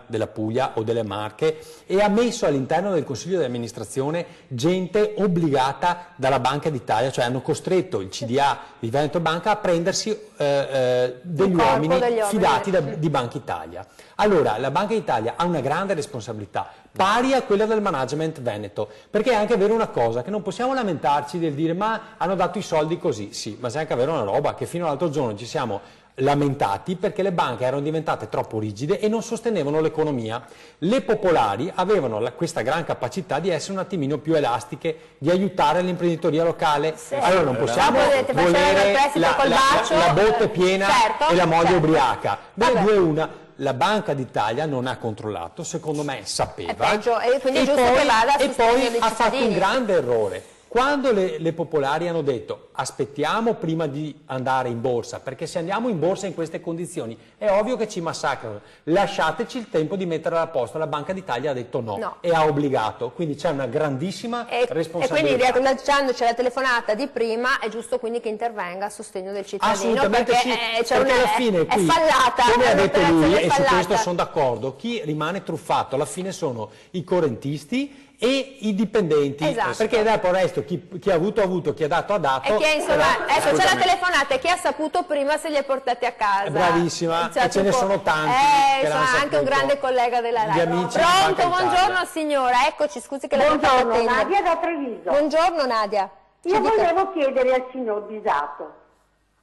Speaker 2: della Puglia o delle Marche, e ha messo all'interno del Consiglio di amministrazione gente obbligata dalla Banca d'Italia, cioè hanno costretto il CDA di Veneto Banca a prendersi degli uomini fidati di Banca Italia. Allora, la Banca d'Italia ha una grande responsabilità, pari a quella del management veneto, perché è anche vero una cosa, che non possiamo lamentarci del dire ma hanno dato i soldi così, sì, ma c'è anche vero una roba, che fino all'altro giorno ci siamo lamentati perché le banche erano diventate troppo rigide e non sostenevano l'economia. Le popolari avevano questa gran capacità di essere un attimino più elastiche, di aiutare l'imprenditoria locale. Sì. Allora non possiamo volere la botte piena, certo, e la moglie ubriaca. Due una. la Banca d'Italia non ha controllato, secondo me sapeva,
Speaker 1: peggio, e quindi è giusto che vada a
Speaker 2: e
Speaker 1: sostegno
Speaker 2: poi
Speaker 1: dei
Speaker 2: ha fatto un
Speaker 1: cittadini.
Speaker 2: grande errore. Quando le popolari hanno detto aspettiamo prima di andare in borsa, perché se andiamo in borsa in queste condizioni è ovvio che ci massacrano, lasciateci il tempo di mettere a posto, la Banca d'Italia ha detto no, e ha obbligato, quindi c'è una grandissima responsabilità.
Speaker 1: E quindi riallacciandoci alla telefonata di prima è giusto quindi che intervenga a sostegno del cittadino.
Speaker 2: Assolutamente
Speaker 1: perché,
Speaker 2: sì,
Speaker 1: c'è
Speaker 2: perché alla fine qui,
Speaker 1: è fallata,
Speaker 2: come ha detto lui, e su
Speaker 1: fallata.
Speaker 2: questo sono d'accordo, chi rimane truffato alla fine sono i correntisti e i dipendenti,
Speaker 1: Esatto.
Speaker 2: perché dopo il resto chi ha avuto, chi ha dato,
Speaker 1: E chi insomma, ecco, c'è la telefonata e chi ha saputo prima se li ha portati a casa.
Speaker 2: Bravissima, e ce ne sono tanti che l'hanno
Speaker 1: anche
Speaker 2: saputo.
Speaker 1: un grande collega della
Speaker 2: Gli
Speaker 1: RAI.
Speaker 2: amici della
Speaker 1: Pronto,
Speaker 2: Banca
Speaker 1: buongiorno
Speaker 2: d'Italia.
Speaker 1: signora, eccoci, scusi che la sto
Speaker 8: Buongiorno,
Speaker 1: attendendo.
Speaker 8: Nadia da Treviso.
Speaker 1: Buongiorno Nadia. Ci
Speaker 8: Io
Speaker 1: dica.
Speaker 8: volevo chiedere al signor Bisato,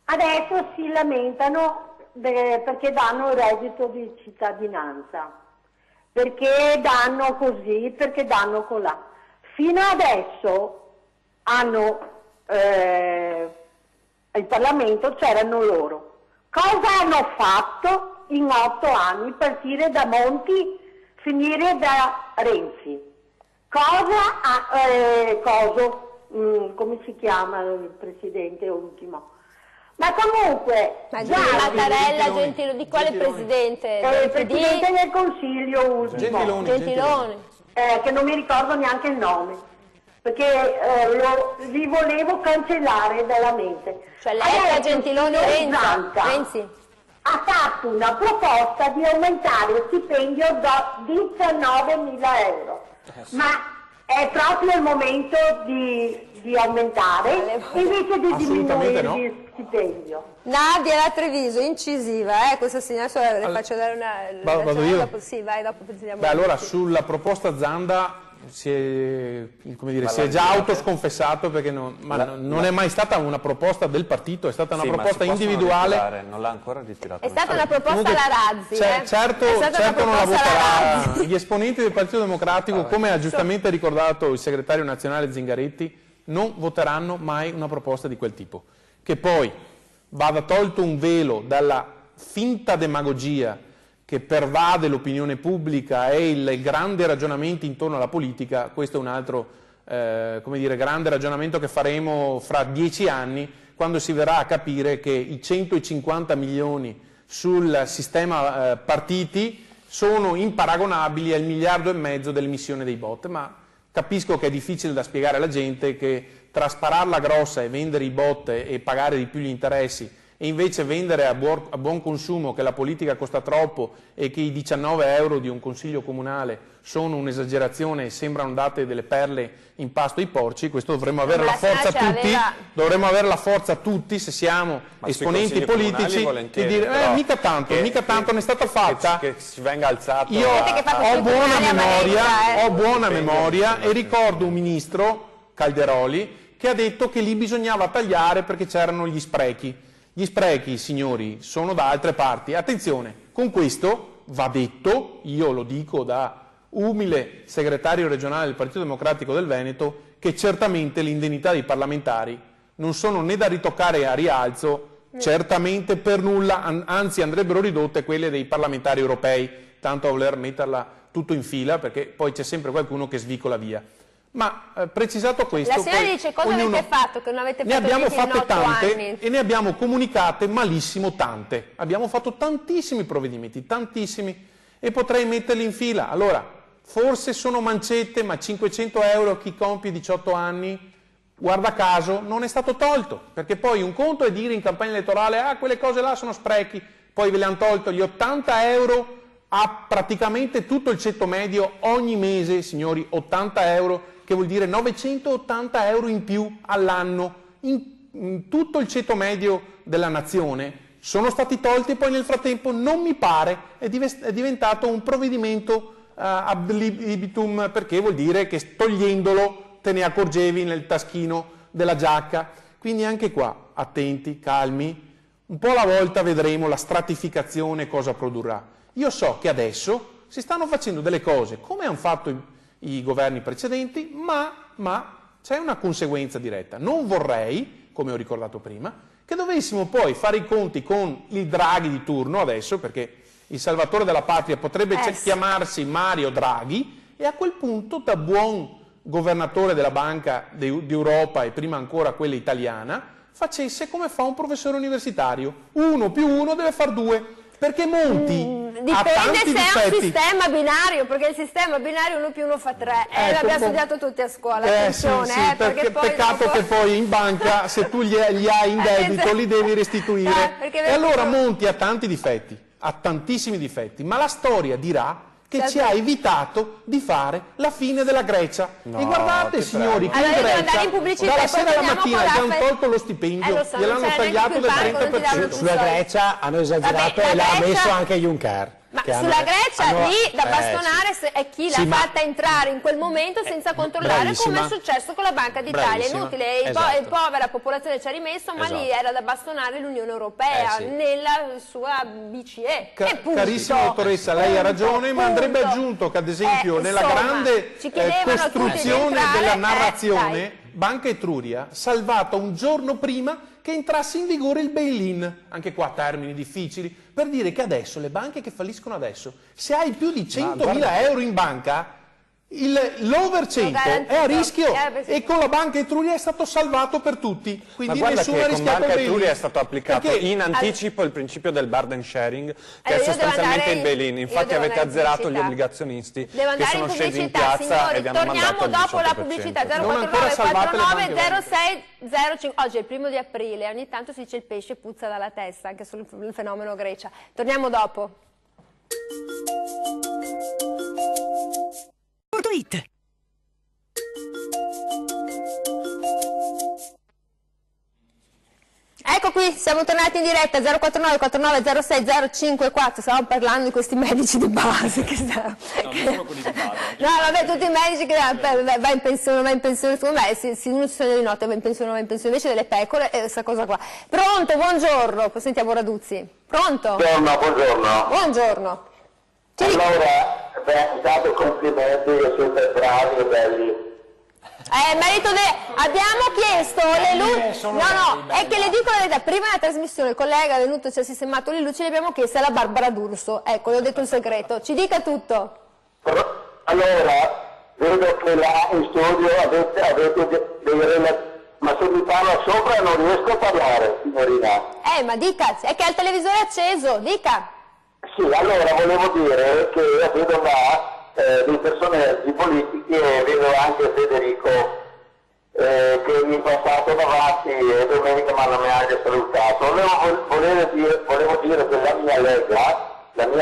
Speaker 8: adesso si lamentano perché danno il reddito di cittadinanza, perché danno così, perché danno colà. Fino adesso il Parlamento c'erano loro. Cosa hanno fatto in 8 anni, partire da Monti, finire da Renzi? Come si chiama il presidente ultimo? Ma comunque,
Speaker 1: Mattarella, Gentiloni, di quale presidente?
Speaker 8: il presidente del Consiglio ultimo,
Speaker 1: Gentiloni.
Speaker 8: che non mi ricordo neanche il nome, perché li volevo cancellare dalla mente.
Speaker 1: Cioè lei, Gentiloni o Renzi?
Speaker 8: Ha fatto una proposta di aumentare il stipendio da 19.000 euro, ma è proprio il momento di aumentare invece di diminuire il stipendio.
Speaker 1: Nadia da Treviso, incisiva, questa signora, le faccio dare una...
Speaker 5: Vado io?
Speaker 1: Dopo, sì, vai, dopo pensiamo.
Speaker 5: Beh, allora sulla proposta Zanda si è già autosconfessato, perché non è mai stata una proposta del partito, è stata una proposta individuale.
Speaker 3: Non l'ha ancora ritirato.
Speaker 1: È stata una proposta alla Razzi.
Speaker 5: Certo non la voterà. Gli esponenti del Partito Democratico, come ha giustamente ricordato il segretario nazionale Zingaretti, non voteranno mai una proposta di quel tipo. Che poi vada tolto un velo dalla finta demagogia che pervade l'opinione pubblica e il grande ragionamento intorno alla politica, questo è un altro grande ragionamento che faremo fra 10 anni, quando si verrà a capire che i 150 milioni sul sistema partiti sono imparagonabili al 1,5 miliardi dell'emissione dei bot. Ma capisco che è difficile da spiegare alla gente che tra spararla grossa e vendere i bot e pagare di più gli interessi, e invece vendere a buon consumo che la politica costa troppo e che i 19 euro di un consiglio comunale sono un'esagerazione e sembrano date delle perle in pasto ai porci, questo dovremmo avere la forza tutti, dovremmo avere la forza tutti, se siamo esponenti politici, di dire mica tanto non è stata fatta.
Speaker 3: Che si venga alzato.
Speaker 5: Io ho buona memoria e ricordo un ministro, Calderoli, che ha detto che lì bisognava tagliare perché c'erano gli sprechi. Gli sprechi, signori, sono da altre parti. Attenzione, con questo va detto, io lo dico da umile segretario regionale del Partito Democratico del Veneto, che certamente le indennità dei parlamentari non sono né da ritoccare a rialzo, certamente per nulla, anzi andrebbero ridotte quelle dei parlamentari europei, tanto a voler metterla tutto in fila, perché poi c'è sempre qualcuno che svicola via. Ma precisato questo,
Speaker 1: la signora dice cosa avete fatto che non avete fatto
Speaker 5: ne abbiamo fatte tante
Speaker 1: anni.
Speaker 5: E ne abbiamo comunicate malissimo tante. Abbiamo fatto tantissimi provvedimenti, tantissimi, e potrei metterli in fila. Allora, forse sono mancette, ma 500 euro a chi compie 18 anni, guarda caso, non è stato tolto, perché poi un conto è dire in campagna elettorale quelle cose là sono sprechi, poi ve le hanno tolto gli 80 euro a praticamente tutto il ceto medio ogni mese, signori, 80 euro, che vuol dire 980 euro in più all'anno in tutto il ceto medio della nazione, sono stati tolti e poi nel frattempo non mi pare è diventato un provvedimento ad libitum, perché vuol dire che togliendolo te ne accorgevi nel taschino della giacca. Quindi anche qua attenti, calmi, un po' alla volta vedremo la stratificazione cosa produrrà. Io so che adesso si stanno facendo delle cose come hanno fatto i governi precedenti, ma c'è una conseguenza diretta. Non vorrei, come ho ricordato prima, che che dovessimo poi fare i conti con il Draghi di turno adesso, perché il salvatore della patria potrebbe chiamarsi Mario Draghi, e a quel punto, da buon governatore della Banca d'Europa e prima ancora quella italiana, facesse come fa un professore universitario: 1 più 1 deve far 2, perché Monti ha tanti
Speaker 1: dipende se è un
Speaker 5: difetti.
Speaker 1: sistema binario, perché il sistema binario 1 più 1 fa 3, l'abbiamo studiato tutti a scuola, attenzione,
Speaker 5: sì, perché
Speaker 1: poi
Speaker 5: peccato che poi in banca, se tu li hai in debito, li devi restituire. E allora Monti ha tanti difetti, ha tantissimi difetti, ma la storia dirà che ci ha evitato di fare la fine della Grecia. E guardate, signori, che in Grecia dalla sera alla mattina gli hanno tolto lo stipendio, gliel'hanno tagliato del 30%.
Speaker 9: Sulla Grecia hanno esagerato e l'ha messo anche Juncker.
Speaker 1: Ma sulla Grecia lì da bastonare è chi l'ha fatta entrare in quel momento senza controllare, come è successo con la Banca d'Italia. È inutile, il povera popolazione ci ha rimesso, ma lì era da bastonare l'Unione Europea nella sua BCE.
Speaker 5: Carissima dottoressa, lei ha ragione, ma andrebbe aggiunto che ad esempio nella grande costruzione della narrazione, Banca Etruria salvata un giorno prima che entrasse in vigore il bail-in, anche qua termini difficili, per dire che adesso le banche che falliscono adesso, se hai più di 100.000 euro in banca, l'over 100 è a rischio, e con la Banca Etruria è stato salvato per tutti, quindi nessuno ha rischiato.
Speaker 3: Con Banca Etruria è stato applicato in anticipo il principio del burden sharing, che è sostanzialmente il bail-in. Infatti avete azzerato gli obbligazionisti che sono scesi in piazza e vi hanno mandato il 18%.
Speaker 1: Torniamo dopo la pubblicità. 049 0605. Oggi è il 1° di aprile, ogni tanto si dice il pesce puzza dalla testa, anche sul fenomeno Grecia. Torniamo dopo. Ecco qui, siamo tornati in diretta, 049 49 06 054, stavamo parlando di questi medici di base.
Speaker 2: No, non sono quelli di base.
Speaker 1: No, vabbè, tutti i medici che va in pensione, secondo me, se uno si sogna di notte va in pensione, invece delle pecore, è questa cosa qua. Pronto, buongiorno, poi sentiamo Raduzzi. Pronto?
Speaker 7: Buongiorno.
Speaker 1: Buongiorno.
Speaker 7: Allora, intanto complimenti, siete bravi e belli.
Speaker 1: Abbiamo chiesto le luci. No, è che le dico la verità, prima della trasmissione il collega è venuto, ci ha sistemato le luci, le abbiamo chieste alla Barbara D'Urso. Ecco, le ho detto un segreto. Ci dica tutto.
Speaker 7: Allora, vedo che là in studio avete dei ma se mi parla sopra non riesco a parlare, signorina.
Speaker 1: Ma dica, è che ha il televisore acceso, dica.
Speaker 7: Sì, allora volevo dire che vedo là dei personaggi politici e vedo anche Federico che in passato davanti e domenica ma non mi ha anche salutato. Volevo dire che la mia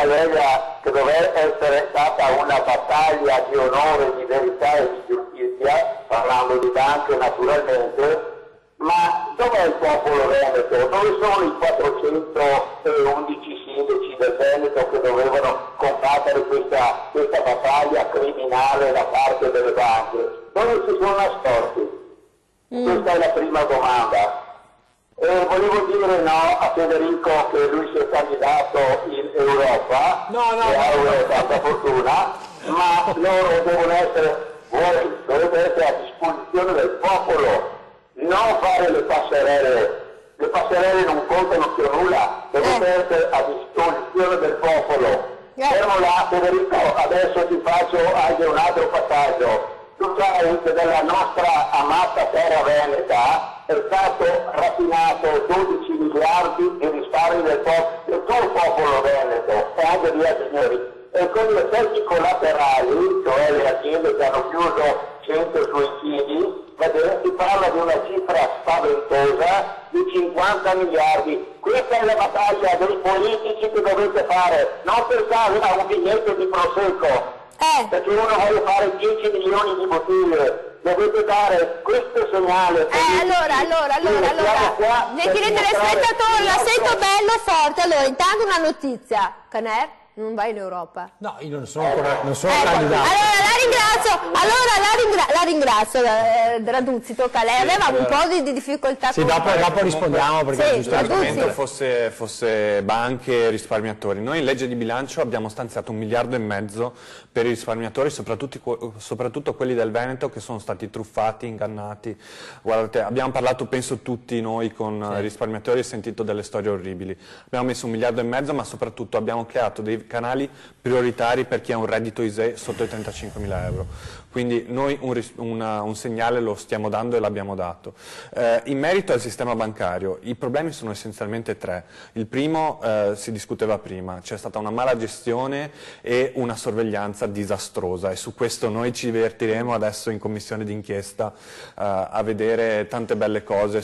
Speaker 7: Lega che doveva essere stata una battaglia di onore, di verità e di giustizia, parlando di banche naturalmente, ma dov'è il popolo veneto? Dove sono i 411 sindaci del Veneto che dovevano combattere questa battaglia criminale da parte delle banche? Dove si sono nascosti? Questa è la prima domanda. E volevo dire no a Federico che lui si è candidato in Europa, e auguro tanta fortuna, ma loro devono essere, voi dovete essere a disposizione del popolo. Non fare le passerelle non contano più nulla, dovete essere a disposizione del popolo. Fermo là, Federico, adesso ti faccio anche un altro passaggio. Tu sai che della nostra amata terra veneta è stato rapinato 12 miliardi di risparmi del tuo popolo veneto e anche via signori. E con gli effetti collaterali, cioè le aziende che hanno chiuso 100 suicidi, si parla di una cifra spaventosa di 50 miliardi. Questa è la battaglia dei politici che dovete fare, non pensare a un biglietto di prosecco, perché uno vuole fare 10 milioni di bottiglie. Dovete dare questo segnale.
Speaker 1: Allora, gentile telespettatori, la sento bello forte. Allora, intanto una notizia, Caner non vai in Europa?
Speaker 9: No, io non sono candidato.
Speaker 1: Allora la ringrazio, Raduzzi, tocca a lei. Avevamo un po' di difficoltà.
Speaker 9: Sì, dopo rispondiamo perché
Speaker 3: giusto l'argomento fosse banche e risparmiatori. Noi in legge di bilancio abbiamo stanziato 1,5 miliardi per i risparmiatori, soprattutto quelli del Veneto che sono stati truffati, ingannati. Guardate, abbiamo parlato, penso tutti noi con i risparmiatori e sentito delle storie orribili. Abbiamo messo 1,5 miliardi, ma soprattutto abbiamo creato dei canali prioritari per chi ha un reddito ISEE sotto i 35.000 euro. Quindi noi un segnale lo stiamo dando e l'abbiamo dato. In merito al sistema bancario, i problemi sono essenzialmente 3. Il primo si discuteva prima, c'è stata una mala gestione e una sorveglianza disastrosa, e su questo noi ci divertiremo adesso in commissione d'inchiesta a vedere tante belle cose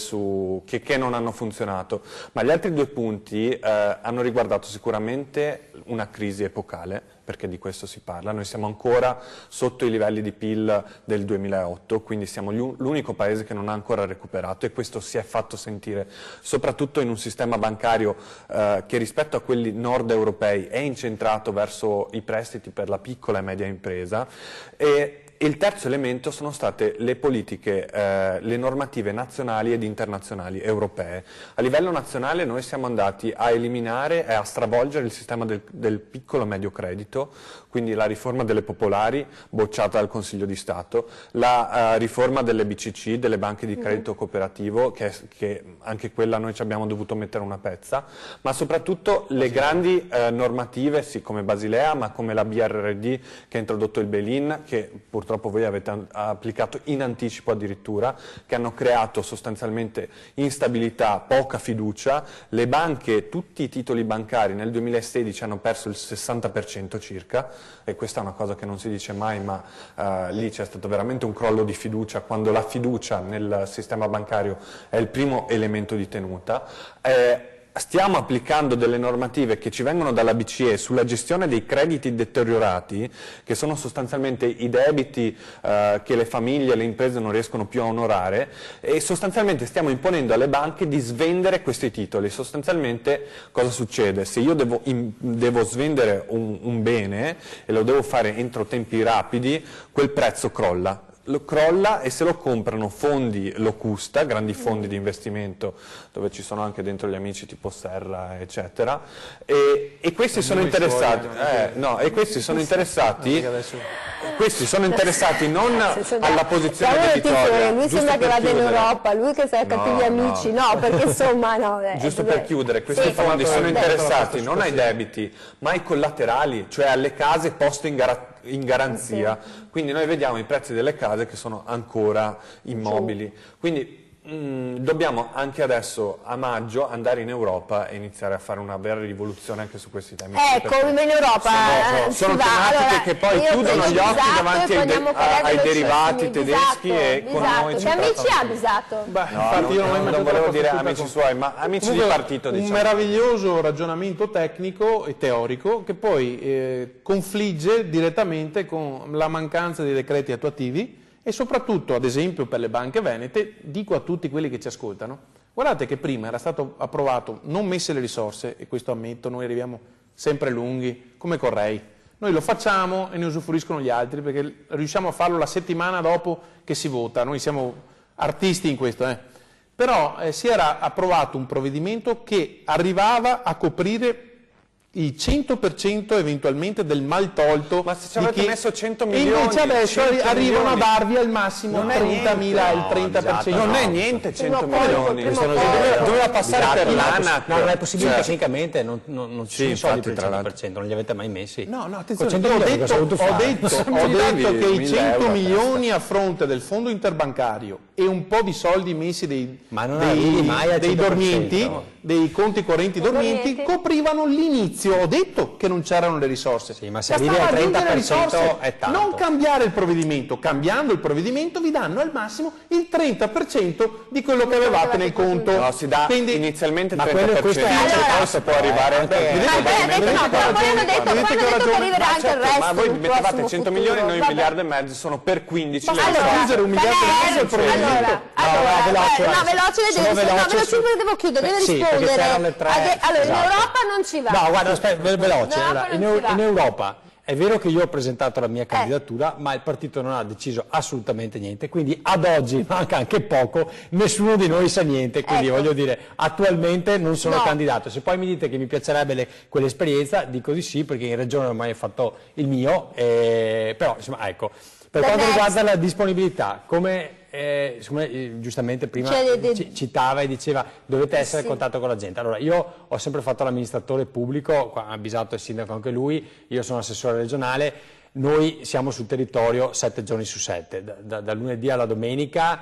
Speaker 3: che non hanno funzionato. Ma gli altri 2 punti hanno riguardato sicuramente una crisi epocale, perché di questo si parla. Noi siamo ancora sotto i livelli di PIL del 2008, quindi siamo l'unico paese che non ha ancora recuperato, e questo si è fatto sentire soprattutto in un sistema bancario che rispetto a quelli nord europei è incentrato verso i prestiti per la piccola e media impresa. E il terzo elemento sono state le politiche, le normative nazionali ed internazionali europee. A livello nazionale noi siamo andati a eliminare e a stravolgere il sistema del piccolo e medio credito, quindi la riforma delle popolari bocciata dal Consiglio di Stato, la riforma delle BCC, delle banche di credito cooperativo, che anche quella noi ci abbiamo dovuto mettere una pezza, ma soprattutto le grandi normative, sì, come Basilea, ma come la BRRD che ha introdotto il bail-in, che purtroppo voi avete applicato in anticipo addirittura, che hanno creato sostanzialmente instabilità, poca fiducia. Le banche, tutti i titoli bancari nel 2016 hanno perso il 60% circa, e questa è una cosa che non si dice mai, ma lì c'è stato veramente un crollo di fiducia, quando la fiducia nel sistema bancario è il primo elemento di tenuta. Stiamo applicando delle normative che ci vengono dalla BCE sulla gestione dei crediti deteriorati, che sono sostanzialmente i debiti che le famiglie e le imprese non riescono più a onorare, e sostanzialmente stiamo imponendo alle banche di svendere questi titoli. Sostanzialmente cosa succede? Se io devo svendere un bene e lo devo fare entro tempi rapidi, quel prezzo crolla, e se lo comprano fondi locusta, grandi fondi di investimento dove ci sono anche dentro gli amici tipo Serra eccetera, e questi sono interessati non alla posizione debitoria.
Speaker 1: Lui sembra che vada in Europa, lui che sa cattivi amici, no, perché insomma
Speaker 3: giusto per chiudere, questi fondi sono interessati non ai debiti ma ai collaterali, cioè alle case poste in garanzia, quindi noi vediamo i prezzi delle case che sono ancora immobili, quindi dobbiamo anche adesso a maggio andare in Europa e iniziare a fare una vera rivoluzione anche su questi temi.
Speaker 1: Come in Europa
Speaker 3: sono tematiche che poi chiudono gli occhi davanti ai derivati tedeschi e con noi
Speaker 1: che amici ha abisato?
Speaker 3: Non volevo dire amici suoi, ma amici di partito, diciamo.
Speaker 5: Un meraviglioso ragionamento tecnico e teorico che poi confligge direttamente con la mancanza di decreti attuativi. E soprattutto, ad esempio, per le banche venete, dico a tutti quelli che ci ascoltano, guardate che prima era stato approvato, non messe le risorse, e questo ammetto, noi arriviamo sempre lunghi, come Correi. Noi lo facciamo e ne usufruiscono gli altri, perché riusciamo a farlo la settimana dopo che si vota, noi siamo artisti in questo. Però si era approvato un provvedimento che arrivava a coprire il 100% eventualmente del mal tolto.
Speaker 3: Ma se ci avete messo 100 milioni,
Speaker 5: e invece adesso arrivano a darvi al massimo 30.000, il 30%.
Speaker 3: Non è niente 100 milioni. Doveva passare per l'ANAC.
Speaker 9: No, non è possibile tecnicamente, non ci sono i soldi per il 100%, non li avete mai messi.
Speaker 5: No, attenzione, ho detto che i 100 milioni a fronte del fondo interbancario e un po' di soldi messi dei dormienti, dei conti correnti dormienti, coprivano l'inizio. Ho detto che non c'erano le risorse.
Speaker 9: Sì, ma se arrivi al 30% è tanto.
Speaker 5: Non cambiare il provvedimento. Cambiando il provvedimento vi danno al massimo il 30% di quello che avevate nel conto.
Speaker 3: No, si dà inizialmente il 30%, poi si può arrivare anche ma voi mettevate 100 milioni, noi 1,5 miliardi, sono per 15 le risorse.
Speaker 1: Veloce, devo chiudere, deve rispondere. confondere. Allora,
Speaker 2: esatto.
Speaker 1: in Europa non ci va.
Speaker 2: No, guarda, aspetta, veloce. Allora, in
Speaker 1: in
Speaker 2: Europa è vero che io ho presentato la mia candidatura, ma il partito non ha deciso assolutamente niente, quindi ad oggi manca anche poco, nessuno di noi sa niente, quindi voglio dire, attualmente non sono candidato. Se poi mi dite che mi piacerebbe quell'esperienza, dico di sì, perché in regione ormai ho fatto il mio, però insomma ecco. Per quanto riguarda la disponibilità, come giustamente prima citava e diceva dovete essere in contatto con la gente. Allora io ho sempre fatto l'amministratore pubblico, ha avvisato il sindaco anche lui, io sono assessore regionale, noi siamo sul territorio 7 giorni su 7, da lunedì alla domenica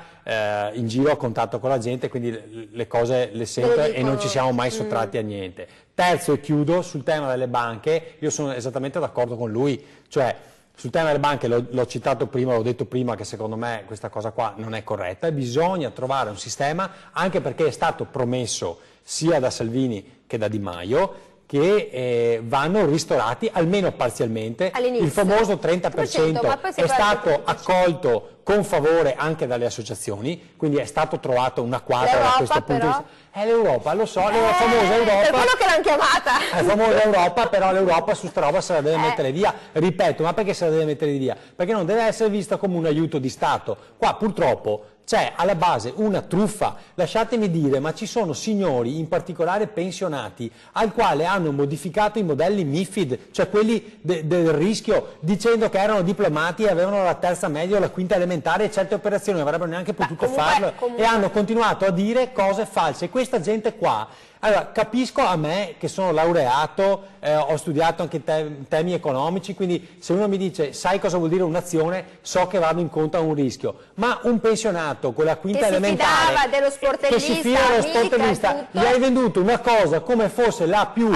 Speaker 2: in giro a contatto con la gente, quindi le cose le sento e non ci siamo mai sottratti a niente. Terzo e chiudo, sul tema delle banche, io sono esattamente d'accordo con lui, cioè sul tema delle banche l'ho citato prima, l'ho detto prima che secondo me questa cosa qua non è corretta e bisogna trovare un sistema, anche perché è stato promesso sia da Salvini che da Di Maio, che vanno ristorati almeno parzialmente. Il famoso 30% è stato accolto con favore anche dalle associazioni, quindi è stato trovato una quadra da questo punto di vista. È l'Europa, lo so, la famosa Europa.
Speaker 1: Per quello che l'hanno chiamata.
Speaker 2: È la famosa Europa, però l'Europa su sta roba se la deve mettere via. Ripeto, ma perché se la deve mettere via? Perché non deve essere vista come un aiuto di Stato. Qua purtroppo c'è alla base una truffa, lasciatemi dire, ma ci sono signori, in particolare pensionati, al quale hanno modificato i modelli MIFID, cioè quelli del rischio, dicendo che erano diplomati e avevano la terza media o la quinta elementare e certe operazioni non avrebbero neanche potuto farlo e hanno continuato a dire cose false. Questa gente qua, allora capisco a me che sono laureato, ho studiato anche temi economici, quindi se uno mi dice sai cosa vuol dire un'azione, so che vado incontro a un rischio, ma un pensionato con la quinta elementare
Speaker 1: dello
Speaker 2: che si fida dello sportellista, gli hai venduto una cosa come fosse la più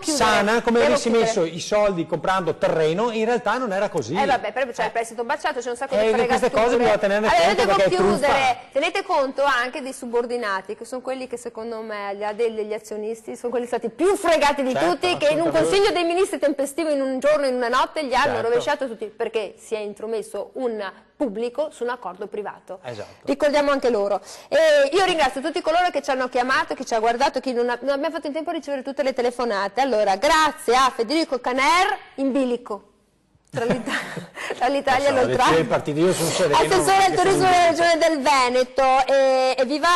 Speaker 2: sana, come avessi messo i soldi comprando terreno, in realtà non era così.
Speaker 1: Vabbè, però c'è il prestito baciato, c'è un sacco di fregature.
Speaker 2: Queste cose bisogna tenerne conto perché è truffa.
Speaker 1: Tenete conto anche dei subordinati, che sono quelli che secondo me, al di là degli azionisti, sono quelli stati più fregati di tutti, che in un consiglio dei ministri tempestivo in un giorno, in una notte, gli hanno rovesciato tutti, perché si è intromesso un pubblico su un accordo privato. Ricordiamo anche loro. Io ringrazio tutti coloro che ci hanno chiamato, chi ci ha guardato, chi non abbiamo fatto in tempo a ricevere tutte le telefonate. Allora, grazie a Federico Caner, in bilico tra l'Italia e l'Oltralpe, assessore al turismo della regione del Veneto, e viva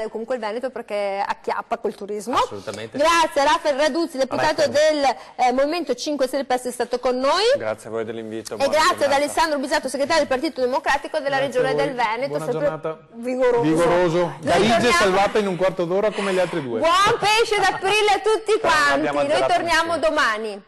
Speaker 1: comunque il Veneto perché acchiappa col turismo.
Speaker 2: Assolutamente.
Speaker 1: Grazie a Raffaele Raduzzi, deputato del Movimento 5 Stelle, per essere stato con noi.
Speaker 3: Grazie a voi dell'invito.
Speaker 1: E grazie ad Alessandro Bisato, segretario del Partito Democratico della regione del Veneto.
Speaker 5: Buona giornata.
Speaker 1: Vigoroso.
Speaker 5: Parigi salvata in un quarto d'ora come gli altri due.
Speaker 1: Buon pesce d'aprile a tutti quanti. Noi torniamo domani.